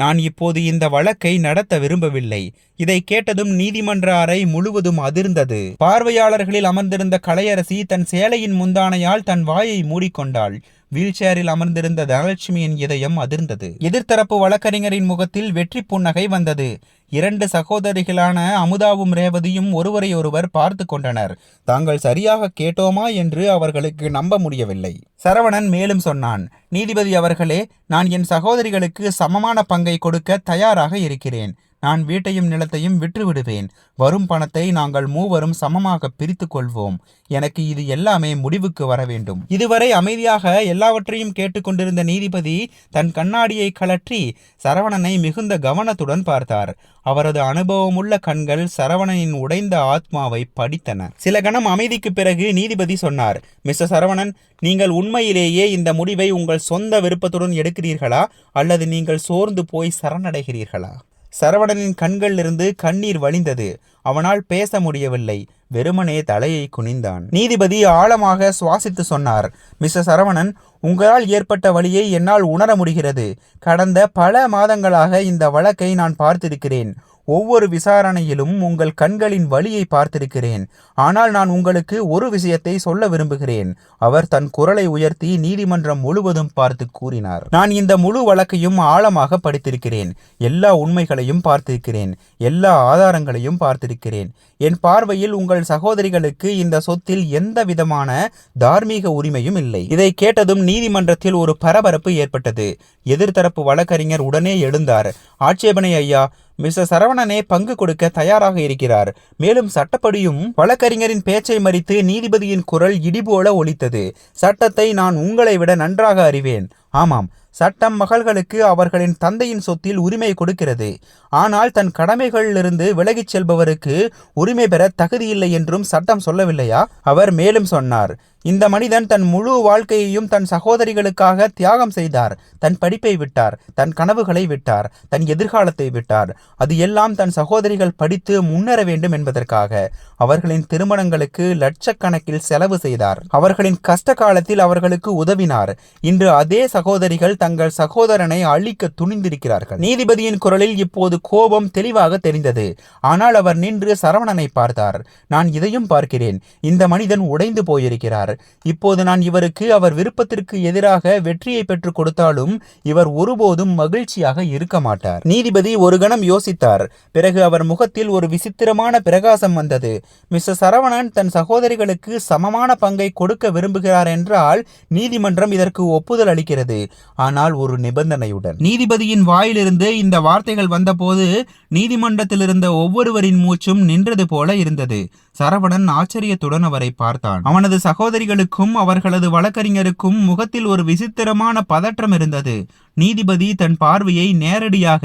நான் இப்போது இந்த வழக்கை நடத்த விரும்பவில்லை. இதை கேட்டதும் நீதிமன்ற அறை முழுவதும் அதிர்ந்தது. பார்வையாளர்களில் அமர்ந்திருந்த கலையரசி தன் சேலையின் முந்தானையால் தன் வாயை மூடிக்கொண்டாள். வீல்சேரில் அமர்ந்திருந்த தனலட்சுமியின் இதயம் அதிர்ந்தது. எதிர்த்தரப்பு வழக்கறிஞரின் முகத்தில் வெற்றி புன்னகை வந்தது. 2 சகோதரிகளான அமுதாவும் ரேவதியும் ஒருவரை ஒருவர் பார்த்து கொண்டனர். தாங்கள் சரியாக கேட்டோமா என்று அவர்களுக்கு நம்ப முடியவில்லை. சரவணன் மேலும் சொன்னான், நீதிபதி அவர்களே, நான் என் சகோதரிகளுக்கு சமமான பங்கை கொடுக்க தயாராக இருக்கிறேன். நான் வீட்டையும் நிலத்தையும் விற்று விடுவேன். வரும் பணத்தை நாங்கள் மூவரும் சமமாக பிரித்து கொள்வோம். எனக்கு இது எல்லாமே முடிவுக்கு வர வேண்டும். இதுவரை அமைதியாக எல்லாவற்றையும் கேட்டுக்கொண்டிருந்த நீதிபதி தன் கண்ணாடியை கழற்றி சரவணனை மிகுந்த கவனத்துடன் பார்த்தார். அவரது அனுபவமுள்ள கண்கள் சரவணனின் உடைந்த ஆத்மாவை படித்தன. சில கணம் அமைதிக்கு பிறகு நீதிபதி சொன்னார், மிஸ்டர் சரவணன், நீங்கள் உண்மையிலேயே இந்த முடிவை உங்கள் சொந்த விருப்பத்துடன் எடுக்கிறீர்களா அல்லது நீங்கள் சோர்ந்து போய் சரணடைகிறீர்களா? சரவணனின் கண்களிலிருந்து கண்ணீர் வழிந்தது. அவனால் பேச முடியவில்லை. வெறுமனே தலையை குனிந்தான். நீதிபதி ஆழமாக சுவாசித்து சொன்னார், மிஸ்டர் சரவணன், உங்களால் ஏற்பட்ட வலியை என்னால் உணர முடிகிறது. கடந்த பல மாதங்களாக இந்த வழக்கை நான் பார்த்திருக்கிறேன். ஒவ்வொரு விசாரணையிலும் உங்கள் கண்களின் வலியை பார்த்திருக்கிறேன். ஆனால் நான் உங்களுக்கு ஒரு விஷயத்தை சொல்ல விரும்புகிறேன். அவர் தன் குரலை உயர்த்தி நீதிமன்றம் முழுவதும் பார்த்து கூறினார், நான் இந்த முழு வழக்கையும் ஆழமாக படித்திருக்கிறேன். எல்லா உண்மைகளையும் பார்த்திருக்கிறேன். எல்லா ஆதாரங்களையும் பார்த்திருக்கிறேன். என் பார்வையில் உங்கள் சகோதரிகளுக்கு இந்த சொத்தில் எந்த விதமான தார்மீக உரிமையும் இல்லை. இதை கேட்டதும் நீதிமன்றத்தில் ஒரு பரபரப்பு ஏற்பட்டது. எதிர்த்தரப்பு வழக்கறிஞர் உடனே எழுந்தார். ஆட்சேபனை ஐயா, மிஸ்டர் சரவணனே பங்கு கொடுக்க தயாராக இருக்கிறார். மேலும் சட்டப்படியும் வழக்கறிஞரின் பேச்சை மறித்து நீதிபதியின் குரல் இடிபோல ஒலித்தது. சட்டத்தை நான் உங்களை விட நன்றாக அறிவேன். ஆமாம், சட்டம் மகள்களுக்கு அவர்களின் தந்தையின் சொத்தில் உரிமை கொடுக்கிறது. ஆனால் தன் கடமைகளிலிருந்து விலகிச் செல்பவருக்கு உரிமை பெற தகுதியில்லை என்றும் சட்டம் சொல்லவில்லையா? அவர் மேலும் சொன்னார், இந்த மனிதன் தன் முழு வாழ்க்கையையும் தன் சகோதரிகளுக்காக தியாகம் செய்தார். தன் படிப்பை விட்டார், தன் கனவுகளை விட்டார், தன் எதிர்காலத்தை விட்டார். அது எல்லாம் தன் சகோதரிகள் படித்து முன்னேற வேண்டும் என்பதற்காக. அவர்களின் திருமணங்களுக்கு லட்சக்கணக்கில் செலவு செய்தார். அவர்களின் கஷ்ட காலத்தில் அவர்களுக்கு உதவினார். இன்று அதே சகோதரிகள் தங்கள் சகோதரனை அழிக்க துணிந்திருக்கிறார்கள். நீதிபதியின் குரலில் இப்போது கோபம் தெளிவாக தெரிந்தது. ஆனால் அவர் நின்று சரவணனை பார்த்தார். நான் இதையும் பார்க்கிறேன். இந்த மனிதன் உடைந்து போயிருக்கிறார். இப்போது நான் இவருக்கு அவர் விருப்பத்திற்கு எதிராக வெற்றியை பெற்றுக் கொடுத்தாலும் இவர் ஒருபோதும் மகிழ்ச்சியாக இருக்க மாட்டார். நீதிபதி ஒரு கணம் யோசித்தார். பிறகு அவர் முகத்தில் ஒரு விசித்திரமான பிரகாசம் வந்தது. மிஸ்டர் சரவணன் தன் சகோதரிகளுக்கு சமமான பங்கை கொடுக்க விரும்புகிறார் என்றால் நீதிமன்றம் இதற்கு ஒப்புதல் அளிக்கிறது. ஆனால் ஒரு நிபந்தனையுடன். நீதிபதியின் வாயிலிருந்து இந்த வார்த்தைகள் வந்தபோது நீதிமன்றத்தில் இருந்த ஒவ்வொருவரின் மூச்சும் நின்றது போல இருந்தது. சரவணன் ஆச்சரியத்துடன் அவரை பார்த்தான். அவனது சகோதரிகளுக்கும் அவர்களது வழக்கறிஞருக்கும் முகத்தில் ஒரு விசித்திரமான பதற்றம் இருந்தது. நீதிபதி தன் பார்வையை நேரடியாக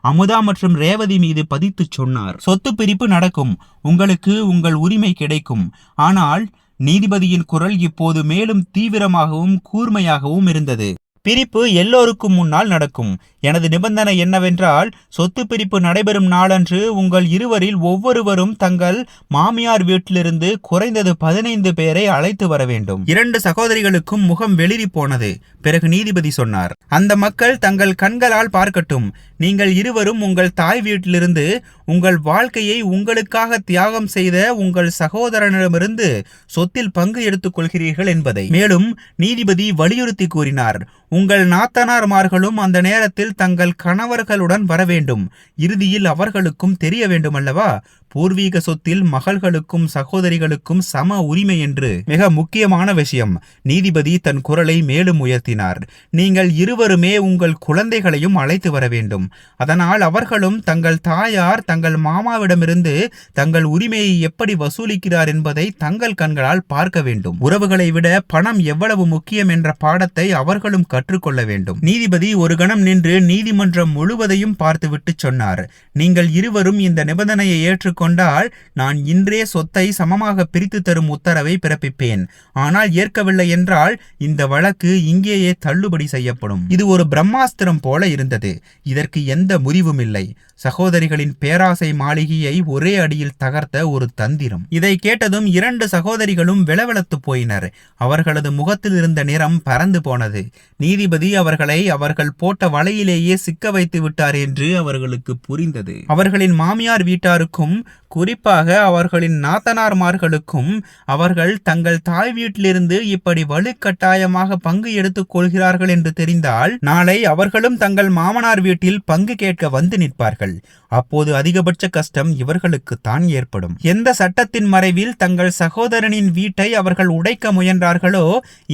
அமுதா மற்றும் ரேவதி மீது பதித்து சொன்னார், சொத்து பிரிப்பு நடக்கும். உங்களுக்கு உங்கள் உரிமை கிடைக்கும். ஆனால் நீதிபதியின் குரல் இப்போது மேலும் தீவிரமாகவும் கூர்மையாகவும் இருந்தது. பிரிப்பு எல்லோருக்கும் முன்னால் நடக்கும். எனது நிபந்தனை என்னவென்றால், சொத்து பிரிப்பு நடைபெறும் நாளன்று உங்கள் இருவரில் ஒவ்வொருவரும் தங்கள் மாமியார் வீட்டிலிருந்து குறைந்தது 15 பேரை அழைத்து வர வேண்டும். 2 சகோதரிகளுக்கும் முகம் வெளிரி போனது. பிறகு நீதிபதி சொன்னார், அந்த மக்கள் தங்கள் கண்களால் பார்க்கட்டும். நீங்கள் இருவரும் உங்கள் தாய் வீட்டிலிருந்து உங்கள் வாழ்க்கையை உங்களுக்காக தியாகம் செய்த உங்கள் சகோதரனிடமிருந்து சொத்தில் பங்கு எடுத்துக் கொள்கிறீர்கள் என்பதை. மேலும் நீதிபதி வலியுறுத்தி கூறினார், உங்கள் நாத்தனார்மார்களும் அந்த நேரத்தில் தங்கள் கணவர்களுடன் வர வேண்டும். இறுதியில் அவர்களுக்கும் தெரிய வேண்டும் அல்லவா, பூர்வீக சொத்தில் மகள்களுக்கும் சகோதரிகளுக்கும் சம உரிமை என்று. மிக முக்கியமான விஷயம். நீதிபதி தன் குரலை மேலும் உயர்த்தினார், நீங்கள் இருவருமே உங்கள் குழந்தைகளையும் அழைத்து வர வேண்டும். அதனால் அவர்களும் தங்கள் தாயார் தங்கள் மாமாவிடமிருந்து தங்கள் உரிமையை எப்படி வசூலிக்கிறார் என்பதை தங்கள் கண்களால் பார்க்க வேண்டும். உறவுகளை விட பணம் எவ்வளவு முக்கியம் என்ற பாடத்தை அவர்களும் கற்றுக்கொள்ள வேண்டும். நீதிபதி ஒரு கணம் நின்று நீதிமன்றம் முழுவதையும் பார்த்துவிட்டு சொன்னார், நீங்கள் இருவரும் இந்த நிபந்தனையை ஏற்றுக்கொண்டால் நான் இன்றே சொத்தை சமமாக பிரித்து தரும் உத்தரவை பிறப்பிப்பேன். ஆனால் ஏற்கவில்லை என்றால் இந்த வழக்கு இங்கேயே தள்ளுபடி செய்யப்படும். இது ஒரு பிரம்மாஸ்திரம் போல இருந்தது. இதற்கு எந்த முறிவும் இல்லை. சகோதரிகளின் பேராசை மாளிகையை ஒரே அடியில் தகர்த்த ஒரு தந்திரம். இதை கேட்டதும் 2 சகோதரிகளும் வெளவெளத்து போயினர். அவர்களது முகத்தில் இருந்த நிறம் பறந்து போனது. நீதிபதி அவர்களை அவர்கள் போட்ட வலையிலேயே சிக்க வைத்து விட்டார் என்று அவர்களுக்கு புரிந்தது. அவர்களின் மாமியார் வீட்டாருக்கும் குறிப்பாக அவர்களின் நாத்தனார்மார்களுக்கும் அவர்கள் தங்கள் தாய் வீட்டிலிருந்து இப்படி வலுக்கட்டாயமாக பங்கு எடுத்துக் கொள்கிறார்கள் என்று தெரிந்தால் நாளை அவர்களும் தங்கள் மாமனார் வீட்டில் பங்கு கேட்க வந்து நிற்பார்கள். அப்போது அதிகபட்ச கஷ்டம் இவர்களுக்குத்தான் ஏற்படும். எந்த சட்டத்தின் மறைவில் தங்கள் சகோதரனின் வீட்டை அவர்கள் உடைக்க முயன்றார்களோ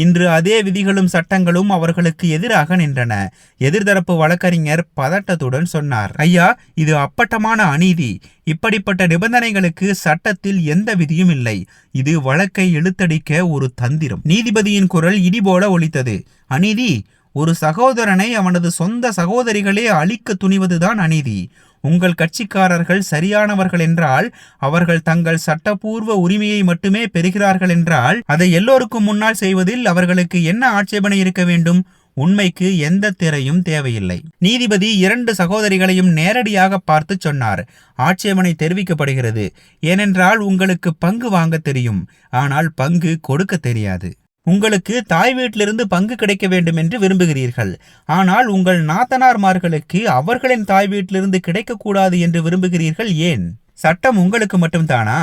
இன்று அதே விதிகளும் சட்டங்களும் அவர்களுக்கு எதிராக நின்றன. எதிர்தரப்பு வழக்கறிஞர் பதட்டத்துடன் சொன்னார், ஐயா, இது அப்பட்டமான அநீதி. இப்படிப்பட்ட நிபந்தனைகளுக்கு சட்டத்தில் எந்த விதியும் இல்லை. இது வழக்கை இழுத்தடிக்க ஒரு தந்திரம். நீதிபதியின் குரல் இடிபோல ஒலித்தது. அநீதி? ஒரு சகோதரனை அவனது சொந்த சகோதரிகளே அழிக்க துணிவதுதான் அநீதி. உங்கள் கட்சிக்காரர்கள் சரியானவர்கள் என்றால், அவர்கள் தங்கள் சட்டப்பூர்வ உரிமையை மட்டுமே பெறுகிறார்கள் என்றால், அதை எல்லோருக்கும் முன்னால் செய்வதில் அவர்களுக்கு என்ன ஆட்சேபனை இருக்க வேண்டும்? உண்மைக்கு எந்த திரையும் தேவையில்லை. நீதிபதி 2 சகோதரிகளையும் நேரடியாக பார்த்து சொன்னார், ஆட்சேபனை தெரிவிக்கப்படுகிறது. ஏனென்றால் உங்களுக்கு பங்கு வாங்க தெரியும், ஆனால் பங்கு கொடுக்க தெரியாது. உங்களுக்கு தாய் வீட்டிலிருந்து பங்கு கிடைக்க வேண்டும் என்று விரும்புகிறீர்கள். ஆனால் உங்கள் நாத்தனார்மார்களுக்கு அவர்களின் தாய் வீட்டிலிருந்து கிடைக்கக்கூடாது என்று விரும்புகிறீர்கள். ஏன்? சட்டம் உங்களுக்கு மட்டும்தானா?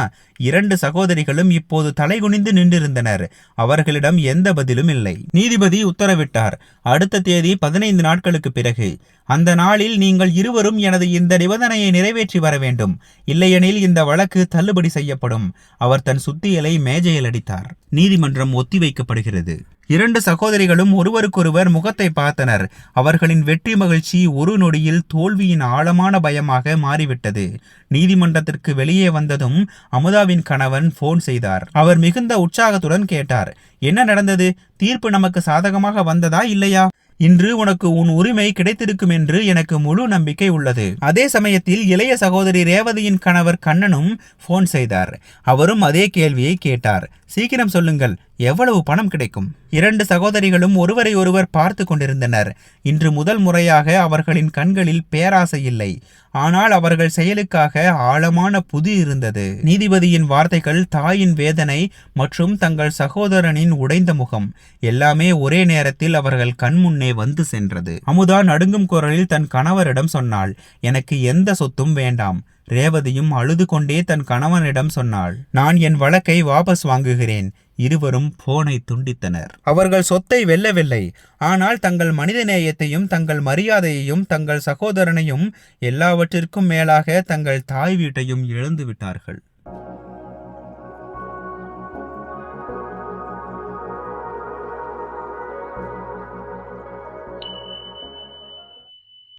2 சகோதரிகளும் இப்போது தலைகுனிந்து நின்றிருந்தனர். அவர்களிடம் எந்த பதிலும் இல்லை. நீதிபதி உத்தரவிட்டார், அடுத்த தேதி 15 நாட்களுக்கு பிறகு. அந்த நாளில் நீங்கள் இருவரும் எனது இந்த நிபந்தனையை நிறைவேற்றி வர வேண்டும். இல்லையெனில் இந்த வழக்கு தள்ளுபடி செய்யப்படும். அவர் தன் சுத்தியலை மேஜையில் அடித்தார். நீதிமன்றம் ஒத்திவைக்கப்படுகிறது. 2 சகோதரிகளும் ஒருவருக்கொருவர் முகத்தை பார்த்தனர். அவர்களின் வெற்றி மகிழ்ச்சி ஒரு நொடியில் தோல்வியின் ஆழமான பயமாக மாறிவிட்டது. நீதிமன்றத்திற்கு வெளியே வந்ததும் அமுதாவின் கணவன் போன் செய்தார். அவர் மிகுந்த உற்சாகத்துடன் கேட்டார், என்ன நடந்தது? தீர்ப்பு நமக்கு சாதகமாக வந்ததா இல்லையா? இன்று உனக்கு உன் உரிமை கிடைத்திருக்கும் என்று எனக்கு முழு நம்பிக்கை உள்ளது. அதே சமயத்தில் இளைய சகோதரி ரேவதியின் கணவர் கண்ணனும் போன் செய்தார். அவரும் அதே கேள்வியை கேட்டார். சீக்கிரம் சொல்லுங்கள், எவ்வளவு பணம் கிடைக்கும்? 2 சகோதரிகளும் ஒருவரை ஒருவர் பார்த்து கொண்டிருந்தனர். இன்று முதல் முறையாக அவர்களின் கண்களில் பேராசை இல்லை, ஆனால் அவர்கள் செயலுக்காக ஆழமான புதி இருந்தது. நீதிபதியின் வார்த்தைகள், தாயின் வேதனை மற்றும் தங்கள் சகோதரனின் உடைந்த முகம் எல்லாமே ஒரே நேரத்தில் அவர்கள் கண்முன்னே வந்து சென்றது. அமுதா நடுங்கும் குரலில் தன் கணவரிடம் சொன்னாள், எனக்கு எந்த சொத்தும் வேண்டாம். ரேவதியும் அழுது கொண்டே தன் கணவனிடம் சொன்னாள், நான் என் வழக்கை வாபஸ் வாங்குகிறேன். இருவரும் போனை துண்டித்தனர். அவர்கள் சொத்தை வெல்லவில்லை, ஆனால் தங்கள் மனிதநேயத்தையும் தங்கள் மரியாதையையும் தங்கள் சகோதரனையும் எல்லாவற்றிற்கும் மேலாக தங்கள் தாய் வீட்டையும் இழந்து விட்டார்கள்.